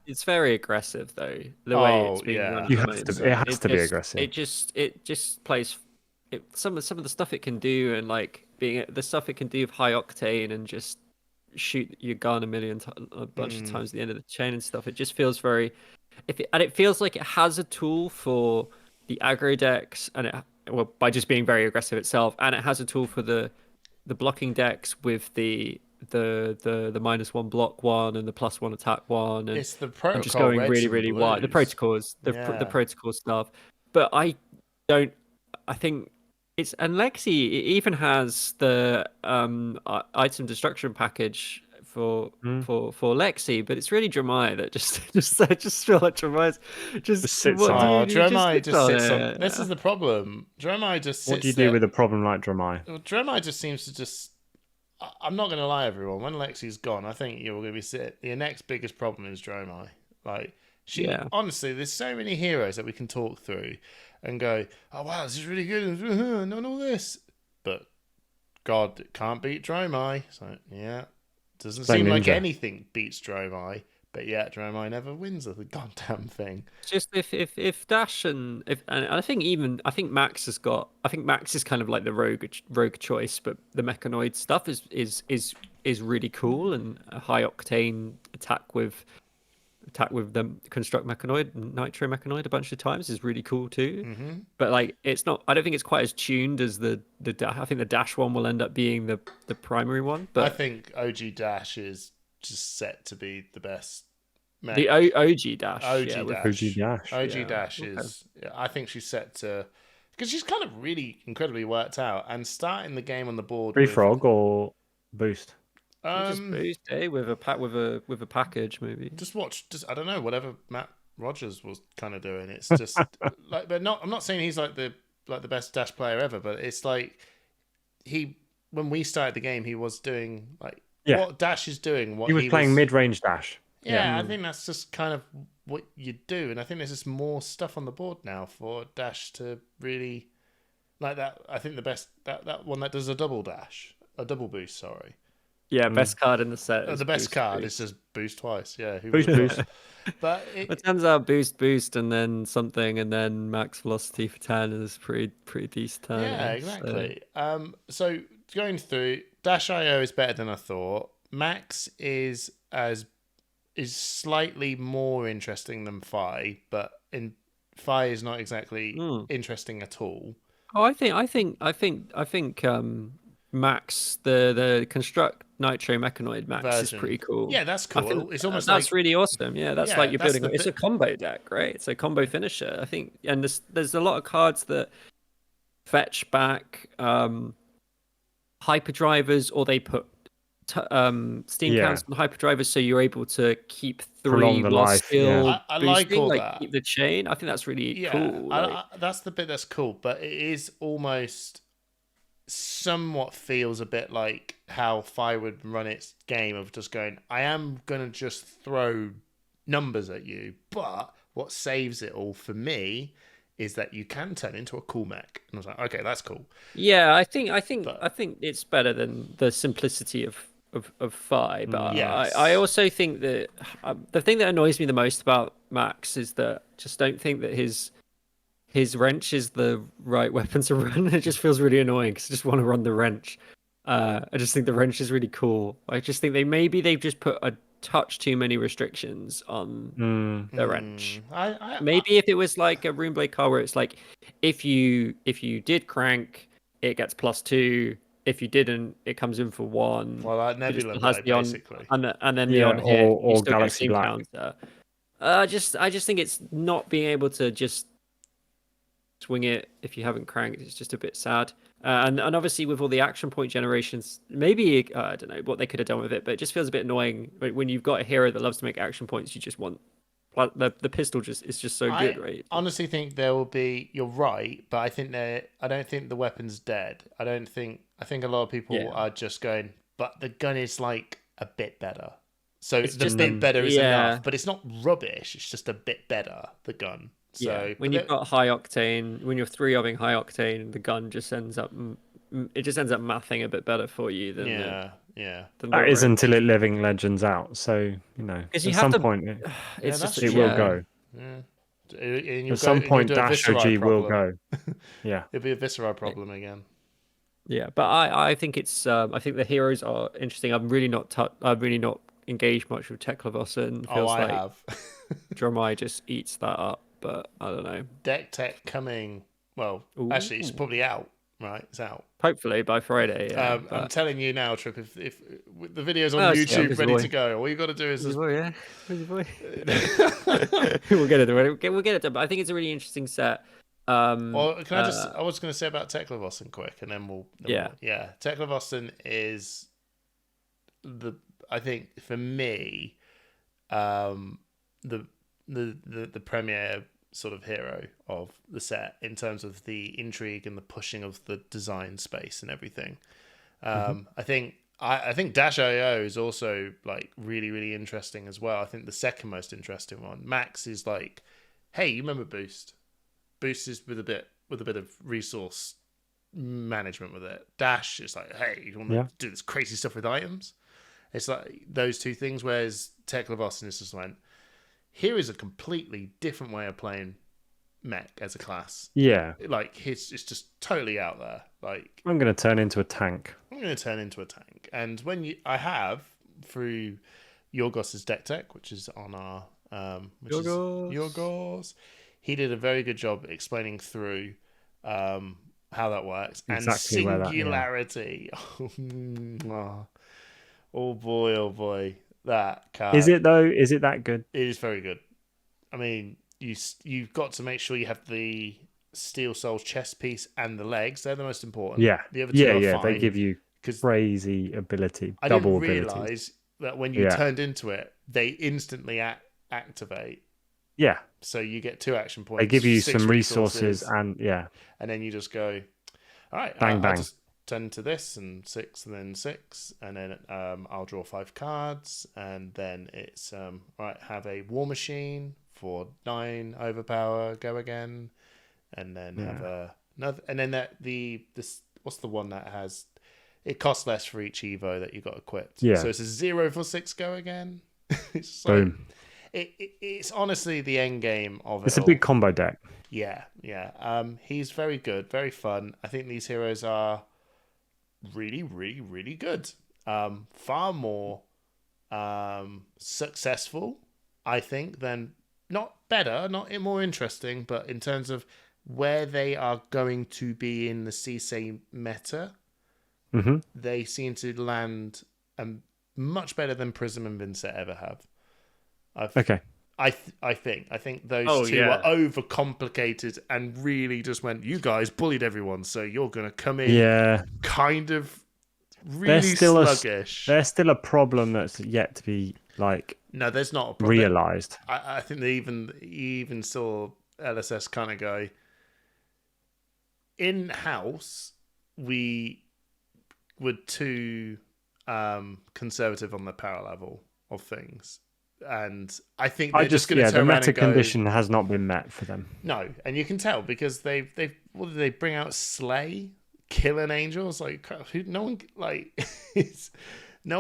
It's very aggressive though. The way it's being run. You have to. It has to be aggressive. It just plays. Some of the stuff it can do, and like being the stuff it can do of high octane and just shoot your gun a bunch of times at the end of the chain and stuff. It just feels very. It feels like it has a tool for the aggro decks, and by just being very aggressive itself, and it has a tool for the blocking decks with the -1 block one and the +1 attack one, and it's the protocol. I'm just going reds really, and really wide. The blues. protocols, the protocol stuff. But I think it's, and Lexi even has the item destruction package for Lexi, but it's really Dramai that I just feel like Dramai just sits on it. Dramai just sits on. it. This is the problem. Dramai just sits What do you there. do with a problem like Dramai? Well, Dramai just seems to just. I'm not going to lie, everyone. When Lexi's gone, I think you're going to be your next biggest problem is Dramai. Like honestly, there's so many heroes that we can talk through and go, "Oh wow, this is really good," and all this, but God, it can't beat Dromai. So yeah, doesn't Same seem like ninja. anything beats Dromai. But yet Dromai never wins the goddamn thing. Just if Dash and I think Max has got. I think Max is kind of like the rogue choice, but the mechanoid stuff is really cool, and a high octane attack with the construct mechanoid and nitro mechanoid a bunch of times is really cool too. Mm-hmm. But like, it's not. I don't think it's quite as tuned as the dash. I think the dash one will end up being the primary one. But I think OG Dash is just set to be the best. the OG dash, OG yeah, Dash. OG Dash. OG Yeah, Dash okay. is. I think she's set to, because she's kind of really incredibly worked out, and starting the game on the board. Free with, frog or boost? Just boost, with a package maybe. Just watch. Just I don't know, whatever Matt Rogers was kind of doing. It's just like, but not. I'm not saying he's like the best dash player ever, but it's like when we started the game, he was doing like what Dash is doing. What he was playing mid-range Dash. Yeah, I think that's just kind of what you do, and I think there's just more stuff on the board now for Dash to really like that. I think the best that one that does a double boost. Sorry. Yeah, best card in the set. The best card is just boost twice. Yeah, Boost. But it turns out boost, and then something, and then max velocity for 10 is pretty decent. Yeah, exactly. So going through, Dash IO is better than I thought. Max is slightly more interesting than Phi, but Phi is not exactly interesting at all. Oh, I think Max, the construct nitro mechanoid Max version is pretty cool. Yeah, that's cool. It's almost that's really awesome. Yeah, that's like you're building. It's a combo deck, right? It's a combo finisher. I think, and there's a lot of cards that fetch back hyperdrivers, or they put steam counts on hyperdrivers, so you're able to keep 3 while still I boosting, like all that. keep the chain. I think that's really cool. That's the bit that's cool, but it is almost somewhat feels a bit like how Phi would run its game of just going, I am going to just throw numbers at you, but what saves it all for me is that you can turn into a cool mech. And I was like, okay, that's cool. Yeah, I think it's better than the simplicity of Phi, but yes. I also think that the thing that annoys me the most about Max is that I just don't think that his wrench is the right weapon to run. It just feels really annoying because I just want to run the wrench. I just think the wrench is really cool. I just think they've just put a touch too many restrictions on the wrench. Maybe if it was like a Runeblade card where it's like, if you did crank, it gets +2. If you didn't, it comes in for 1. Well, like Nebula has Blade, the on, basically. and then the on hit, or you still Galaxy get a Black. counter. I just think it's not being able to just swing it if you haven't cranked. It's just a bit sad. And obviously with all the action point generations, maybe I don't know what they could have done with it, but it just feels a bit annoying when you've got a hero that loves to make action points. You just want the pistol is just so good, right? I honestly think there will be. You're right, but I don't think the weapon's dead. I think a lot of people are just going, but the gun is like a bit better. So it's just a bit better is enough, but it's not rubbish. It's just a bit better, the gun. So when you've got high octane, when you're 3-oving high octane, the gun just ends up mathing a bit better for you than that is until it living legends out. So at some point it will go. Yeah. At some point Dash OG will go. Yeah, it'll be a Viscerai problem again. Yeah, but I think it's I think the heroes are interesting. I've really not engaged much with Teklavos, and feels I like have. Dromai just eats that up. But I don't know. Deck Tech coming. Well, actually, it's probably out. Right, it's out. Hopefully by Friday. Yeah, I'm telling you now, Trip. If the video's on YouTube ready to go, all you got to do is we'll get it done. We'll get it done. But I think it's a really interesting set. Well, can I just? I was going to say about Teklavos quick, and then we'll. Teklavos is I think for me, the premier sort of hero of the set in terms of the intrigue and the pushing of the design space and everything. I think Dash IO is also like really, really interesting as well. I think the second most interesting one. Max is like, hey, you remember Boost? Boost is with a bit of resource management with it. Dash is like, hey, you want to do this crazy stuff with items? It's like those two things. Whereas Tekla-Boston just went, here is a completely different way of playing mech as a class. Yeah. Like it's just totally out there. Like I'm going to turn into a tank. I'm going to turn into a tank. And I have through Yorgos's deck tech, which is on our Yorgos. He did a very good job explaining through how that works. Exactly and Singularity. Oh boy, that card. Is it though? Is it that good? It is very good. I mean, you've got to make sure you have the Steel Soul's chest piece and the legs. They're the most important. Yeah. The other two are fine. They give you crazy ability. I double didn't abilities. realize that when you turned into it, they instantly activate. Yeah. So you get 2 action points. They give you some resources and and then you just go, all right, bang. I'll just turn to this and 6 and then 6 and then I'll draw 5 cards and then it's all right, have a War Machine for 9 overpower, go again, and then have another, and then this what's the one that has it costs less for each Evo that you got equipped. Yeah. So it's a 0 for 6, go again. It's boom. It's honestly the end game of it. It's a big combo deck. Yeah. He's very good, very fun. I think these heroes are really, really, really good. Far more successful, I think, than not better, not more interesting, but in terms of where they are going to be in the CC meta, they seem to land much better than Prism and Vincent ever have. I think those two are overcomplicated and really just went, you guys bullied everyone, so you're going to come in kind of really sluggish. There's still a problem that's yet to be no, there's not a problem. Realized. I think they even saw LSS kind of go, in-house, we were too conservative on the power level of things. And I think they're just going to turn around and go... the meta condition has not been met for them. No, and you can tell because they what did they bring out? Slay, Killing Angels, no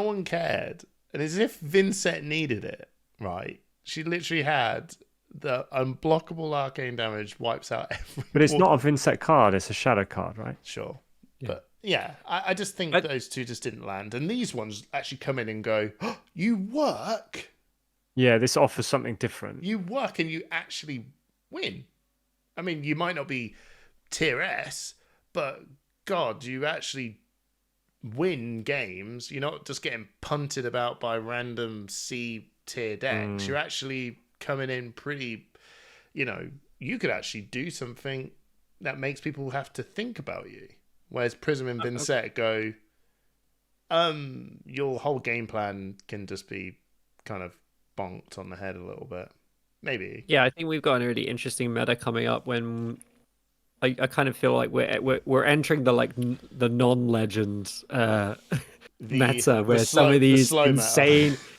one cared, and as if Vincent needed it, right? She literally had the unblockable arcane damage wipes out every. But it's not a Vincent card; it's a shadow card, right? Sure, but yeah, I just think those two just didn't land, and these ones actually come in and go, oh, you work. Yeah, this offers something different. You work and you actually win. I mean, you might not be tier S, but God, you actually win games. You're not just getting punted about by random C tier decks. You're actually coming in pretty, you could actually do something that makes people have to think about you. Whereas Prism and Vincent go, your whole game plan can just be kind of bonked on the head a little bit, maybe. Yeah, I think we've got a really interesting meta coming up when I kind of feel like we're entering the non-legend meta where some of these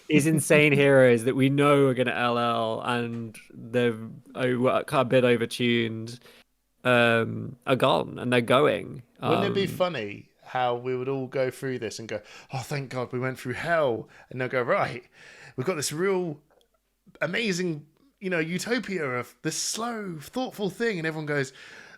insane heroes that we know are going to LL and they're a bit overtuned are gone and they're going. Wouldn't it be funny how we would all go through this and go, oh, thank God we went through hell, and they'll go, right, we've got this real amazing, utopia of this slow, thoughtful thing. And everyone goes,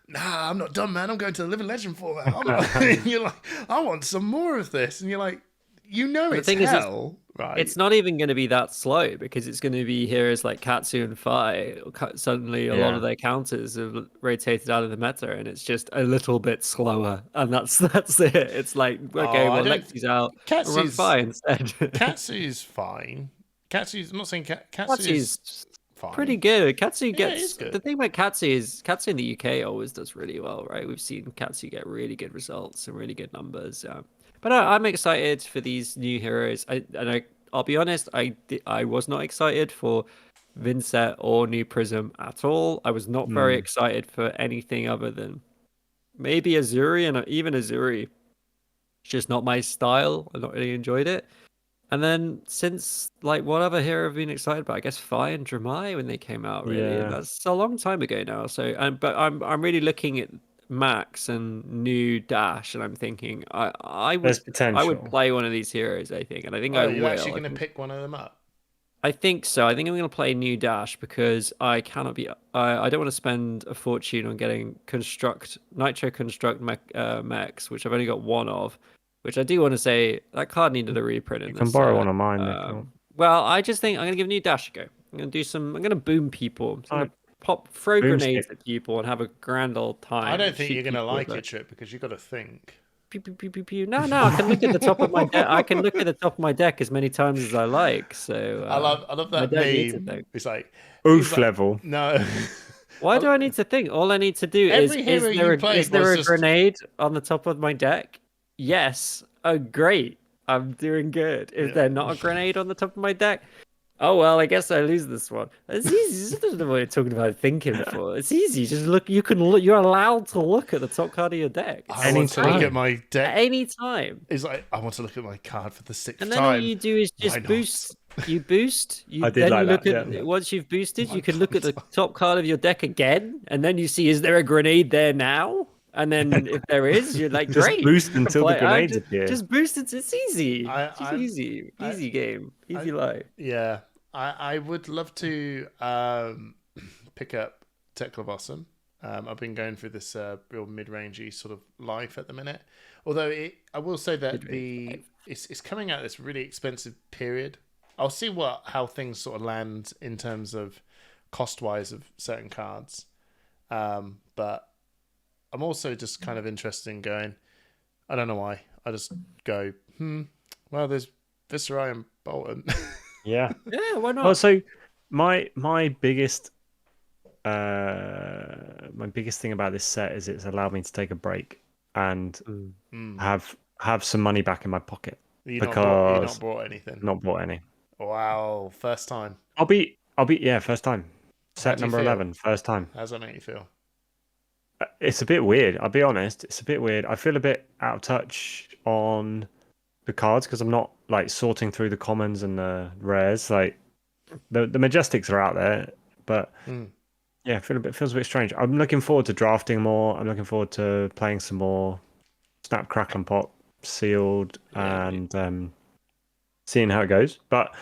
nah, I'm not done, man. I'm going to the Living Legend format. And you're like, I want some more of this. And you're like, it's hell, right? It's not even going to be that slow because it's going to be heroes like Katsu and Fi. Suddenly, a lot of their counters have rotated out of the meta, and it's just a little bit slower. And that's it. It's like, okay, Lexi's out. Run Fi instead. Katsu's fine. I'm not saying Katsu's fine. Pretty good. Katsu gets good. The thing about Katsu is Katsu in the UK always does really well, right? We've seen Katsu get really good results and really good numbers. But I'm excited for these new heroes. I'll be honest, I was not excited for Vincent or New Prism at all. I was not very excited for anything other than maybe Azuri, and even Azuri. It's just not my style. I not really enjoyed it. And then since what other hero have been excited about? I guess Fi and Dramai when they came out. Really, that's a long time ago now. So, but I'm really looking at Max and new Dash, and I'm thinking There's I would potential. play one of these heroes. I think, and I think I you're will. actually going to pick one of them up? I think so. I think I'm going to play new Dash because I cannot be. I don't want to spend a fortune on getting Nitro Construct mechs, which I've only got one of. Which I do want to say that card needed a reprint in You this can borrow set. one of mine if you want. Well, I just think I'm going to give new Dash a go. I'm going to do some. I'm going to boom people. I'm going to throw grenades at people and have a grand old time. I don't think you're going to like it, Trip, because you got to think. Pew, pew, pew, pew, pew. No, I can look at the top of my deck. I can look at the top of my deck as many times as I like. So I love that meme. It's like oof level. No. Why do I need to think? All I need to do is there a grenade on the top of my deck? Yes. Oh, great. I'm doing good. Is there not a grenade on the top of my deck? Oh well, I guess I lose this one. It's easy. This is what you're talking about thinking for. It's easy. Just look. You're allowed to look at the top card of your deck. I want to look at my deck at any time. It's like I want to look at my card for the 6th time. And then all you do is just boost. You boost. I did like look that. at once you've boosted, you can look at the top card of your deck again, and then you see, is there a grenade there now? And then if there is, you're like, just great. Boost until the grenades appear. Just boost it. It's easy. Easy game. Easy life. Yeah. I would love to pick up Teclavosum. I've been going through this real mid-rangey sort of life at the minute. Although I will say that it's coming out this really expensive period. I'll see how things sort of land in terms of cost-wise of certain cards. But I'm also just kind of interested in going, I don't know why. I just go, well, there's Viserai and Bolton. Yeah. Yeah, why not? Also, my biggest thing about this set is it's allowed me to take a break and have some money back in my pocket. You've not bought anything. Not bought any. Wow, first time. I'll be first time. Set number 11, first time. How does that make you feel? It's a bit weird. I'll be honest. It's a bit weird. I feel a bit out of touch on the cards because I'm not like sorting through the commons and the rares. Like the Majestics are out there, but yeah, feels a bit strange. I'm looking forward to drafting more. I'm looking forward to playing some more Snap, Crackle and Pop sealed and seeing how it goes. But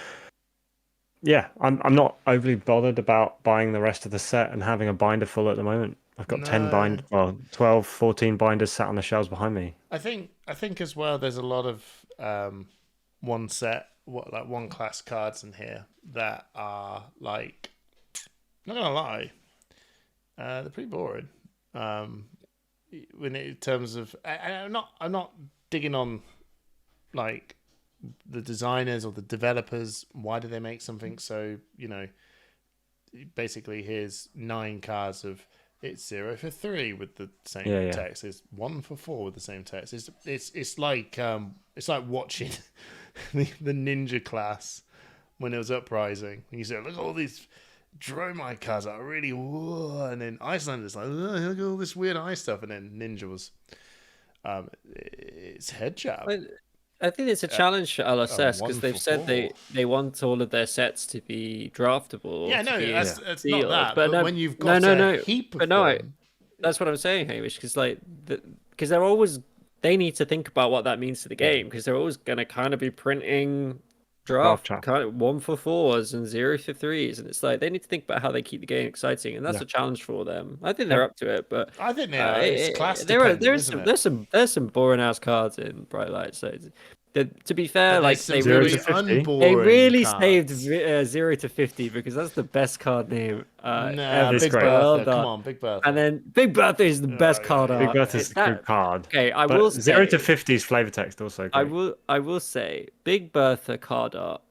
yeah, I'm not overly bothered about buying the rest of the set and having a binder full at the moment. I've got 12, 14 binders sat on the shelves behind me. I think as well there's a lot of one class cards in here that are like, not gonna lie, they're pretty boring. In terms of, I'm not digging on like the designers or the developers. Why do they make something so, basically here's 9 cards of it's 0 for 3 with the same text. It's 1 for 4 with the same text. It's like watching the ninja class when it was Uprising. And you say, look at all these Dromite cards that are really and then Icelander's like, look at all this weird eye stuff, and then Ninja was it's head jab. I think it's a challenge for LSS because they've said they want all of their sets to be draftable. Yeah, no, that's not that. But when you've got a heap of them... that's what I'm saying, Hamish. Because they need to think about what that means to the game because they're always going to kind of be printing draft kind of 1 for 4s and 0 for 3s, and it's like they need to think about how they keep the game exciting, and that's a challenge for them. I think they're up to it, but I think it's class. There's some boring ass cards in Bright Light, so to be fair, like they really saved 0 to 50 because that's the best card name. Big Bertha, come on, Big Bertha. And then Big Bertha is the best card. Big Bertha is a good card. Okay, I will say 0 to 50 is flavor text also. Great. I will say Big Bertha card art.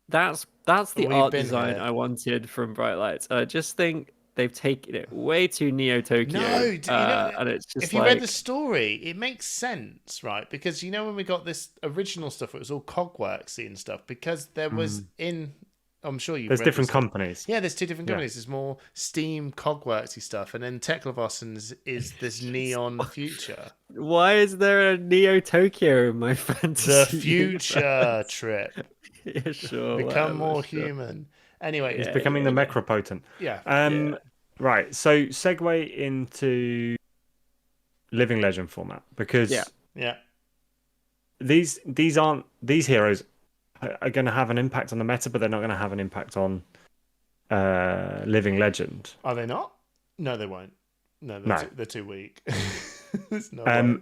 That's the art design I wanted from Bright Lights. I just think they've taken it way too Neo Tokyo. No, and it's just if you read the story, it makes sense, right? Because when we got this original stuff, it was all Cogworksy and stuff. Because there was I'm sure there's different companies. Yeah, there's 2 different companies. There's more Steam Cogworksy stuff, and then Teclavosum is this neon future. Why is there a Neo Tokyo in my fantasy? The future Trip. Yeah, sure. Become more human. Anyway, he's becoming the Mecropotent. Yeah. Right. So segue into Living Legend format, because Yeah. these heroes are going to have an impact on the meta, but they're not going to have an impact on Living Legend. Are they not? No, they won't. No, they're too weak. There's no way.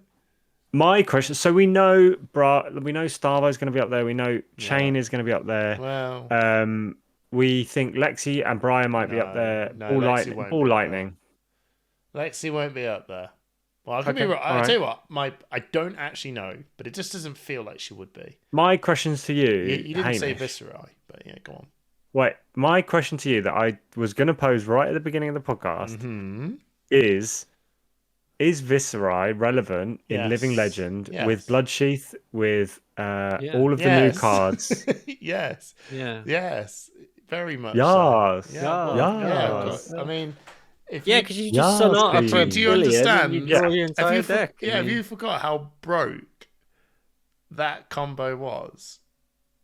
My question, so we know Starvo's going to be up there. We know Chain is going to be up there. Well, we think Lexi and Brian might be up there. No, Ball Lightning. Lexi won't be up there. Well, I could be right. I'll tell you what, I don't actually know, but it just doesn't feel like she would be. My questions to you, you didn't Hamish, say Viscerai, but yeah, go on. Wait, my question to you that I was going to pose right at the beginning of the podcast is Viscerai relevant in Living Legend with Bloodsheath, with all of the new cards? Yes. Yeah. Yes. Very much. Yes. So. Yeah. I mean, because you just sonata for do you understand? You draw your entire deck. Have you forgot how broke that combo was?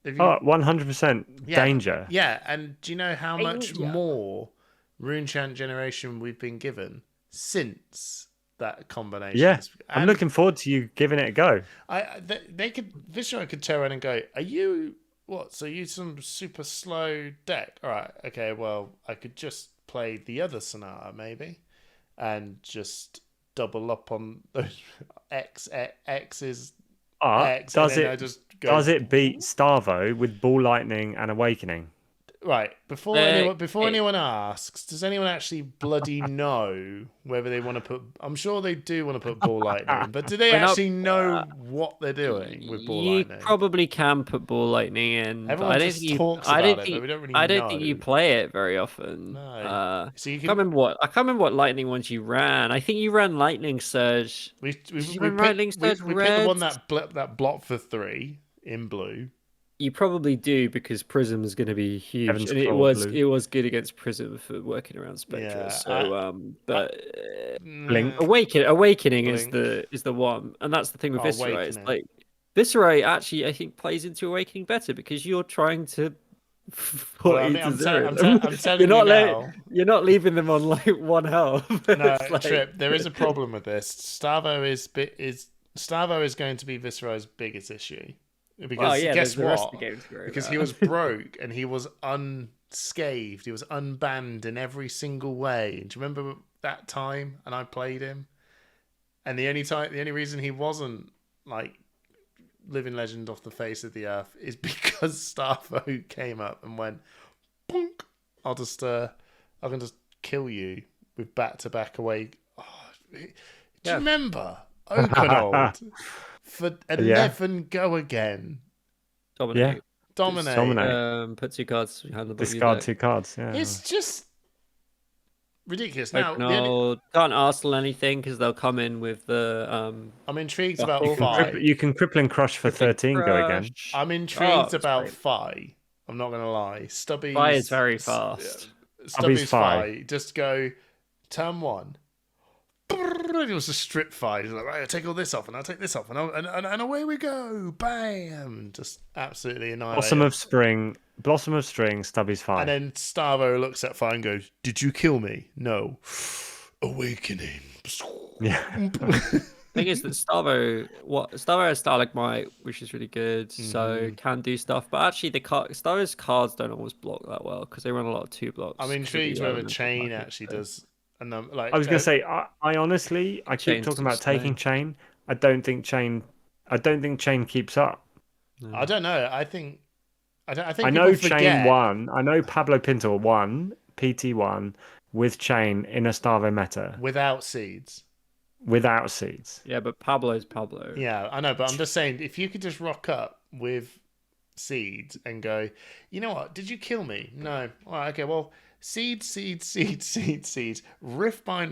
100% danger. Yeah, and do you know how much more Rune Chant Generation we've been given since that combination? Yeah, I'm looking forward to you giving it a go. Viscerai could turn around and go, "Are you what? So you some super slow deck? All right, okay. Well, I could just play the other Sonata maybe, and just double up on those X's." X, does it beat Starvo with Ball Lightning and Awakening? Right. Before anyone asks, does anyone actually bloody know whether they want to put? I'm sure they do want to put Ball Lightning, but do they actually know what they're doing with Ball Lightning? You probably can put Ball Lightning in. Everyone just talks about it, but we don't really know. I don't think you play it very often. No. So I can't remember what Lightning ones you ran. I think you ran Lightning Surge. We picked the one that blocked for 3 in blue. You probably do because Prism is going to be huge, and it was good against Prism for working around Spectra. But Blink. Awakening is the one, and that's the thing with Viscerai. It's like Viscerai actually I think plays into Awakening better because you're trying to. I'm telling you now. You're not leaving them on like 1 health. No, Trip. There is a problem with this. Starvo is going to be Viscerai's biggest issue. Because guess what? Because he was broke and he was unscathed. He was unbanned in every single way. Do you remember that time? And I played him. And the only reason he wasn't like Living Legend off the face of the earth is because Starvo came up and went, "Bonk! I can just kill you with back-to-back away." Oh, do you remember Oakenold? For 11 go again. Dominate. Put 2 cards behind the discard 2 cards. Yeah. It's just ridiculous. Now, can't Arsenal anything because they'll come in with the. I'm intrigued about Fi. You can Crippling Crush for 13 go again. I'm intrigued about Fi. I'm not going to lie. Stubby's Fi is very fast. Stubby's Fi. Just go turn 1. It was a strip fight. He's like, right, I'll take all this off, and I'll take this off, and away we go, bam! Just absolutely annihilated. Blossom of String, Stubby's Fire. And then Starvo looks at Fire and goes, "Did you kill me? No. Awakening." Yeah. Thing is that Starvo has Stalagmite, which is really good, so can do stuff. But actually, Starvo's cards don't always block that well because they run a lot of 2 blocks. I'm intrigued whether Chain actually does. And I was going to say, I honestly, I keep talking about taking Chain. I don't think Chain keeps up. No. I don't know. I think I know Chain won. I know Pablo Pinto won PT1 with Chain in a Starvo meta without seeds. Yeah, but Pablo's Pablo. Yeah, I know, but I'm just saying, if you could just rock up with seeds and go, you know what? Did you kill me? No. All right, okay. Well. Seed. Riftbind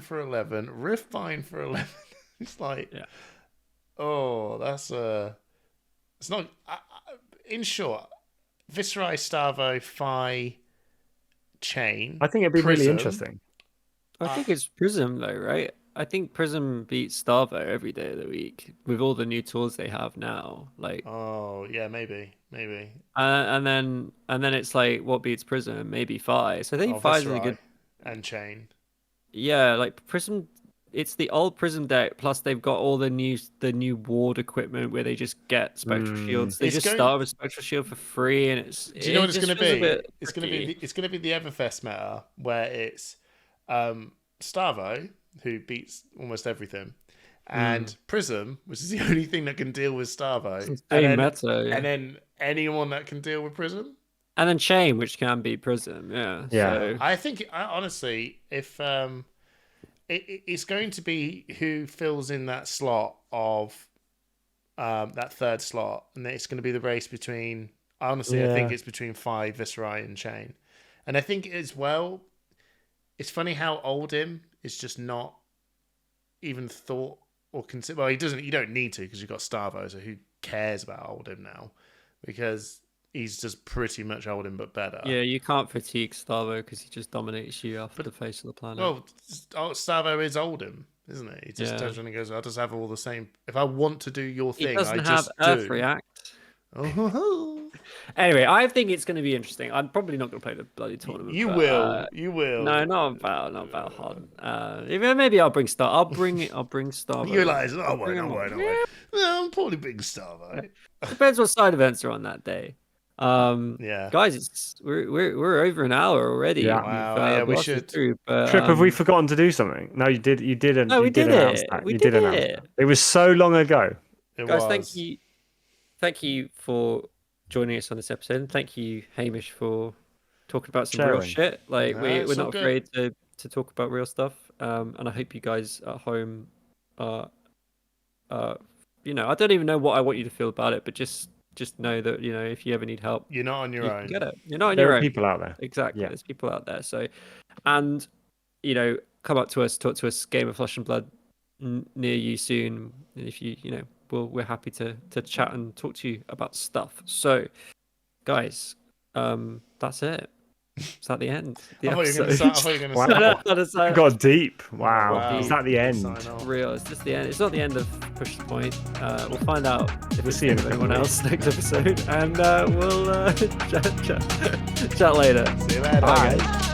for 11. Riftbind for 11. It's like, that's it's not. In short, Viscerai, Starvo, Fi, Chain. I think it'd be really interesting. I think it's Prism though, right? I think Prism beats Starvo every day of the week with all the new tools they have now. Like, maybe. And then it's like, what beats Prism? Maybe Fi. So I think Fi is a good and Chain. Yeah, like Prism it's the old Prism deck plus they've got all the new ward equipment where they just get spectral shields. They start with spectral shield for free, and it's. Do you know what it's going to be? It's going to be the Everfest meta where it's Starvo, who beats almost everything, and Prism, which is the only thing that can deal with Starvo, and then anyone that can deal with Prism. And then Chain, which can beat Prism, yeah. So. I think, honestly, if it's going to be who fills in that slot of that third slot, and it's going to be the race between. Honestly, I think it's between 5, Viserai, and Chain, and I think as well. It's funny how Oldhim is just not even thought or considered. Well, he doesn't. You don't need to because you've got Starvo. So who cares about Oldhim now? Because he's just pretty much Oldhim but better. Yeah, you can't fatigue Starvo because he just dominates you off the face of the planet. Well, Starvo is Oldhim, isn't it? He just turns around and goes, "I'll just have all the same. If I want to do your thing, I just have Earth React." Anyway, I think it's going to be interesting. I'm probably not going to play the bloody tournament. You will. No, not about hard. Maybe I'll bring Star. I'll bring Starvo. You realize? Oh, wait. No, I'm probably big Starvo. Depends what side events are on that day. Guys, we're over an hour already. Yeah. Wow. We should. Trip, have we forgotten to do something? No, you did. You didn't. No, we did it. You did announce that. It was so long ago. Guys, thank you for joining us on this episode. And thank you, Hamish, for talking about some real shit. Like we're not afraid to talk about real stuff. And I hope you guys at home I don't even know what I want you to feel about it, but just know that, if you ever need help, you're not on your own. Get it. You're not on your own. There are people out there. Exactly. Yeah. There's people out there. So, and come up to us, talk to us, Game of Flesh and Blood near you soon. And if we're happy to chat and talk to you about stuff. So, guys, that's it. Is that the end? I thought you were going to say. Got deep. Wow. Is that the end? Real. It's just the end. It's not the end of Push the Point. We'll find out if we'll see anyone else next episode, and we'll chat later. See you later. Bye.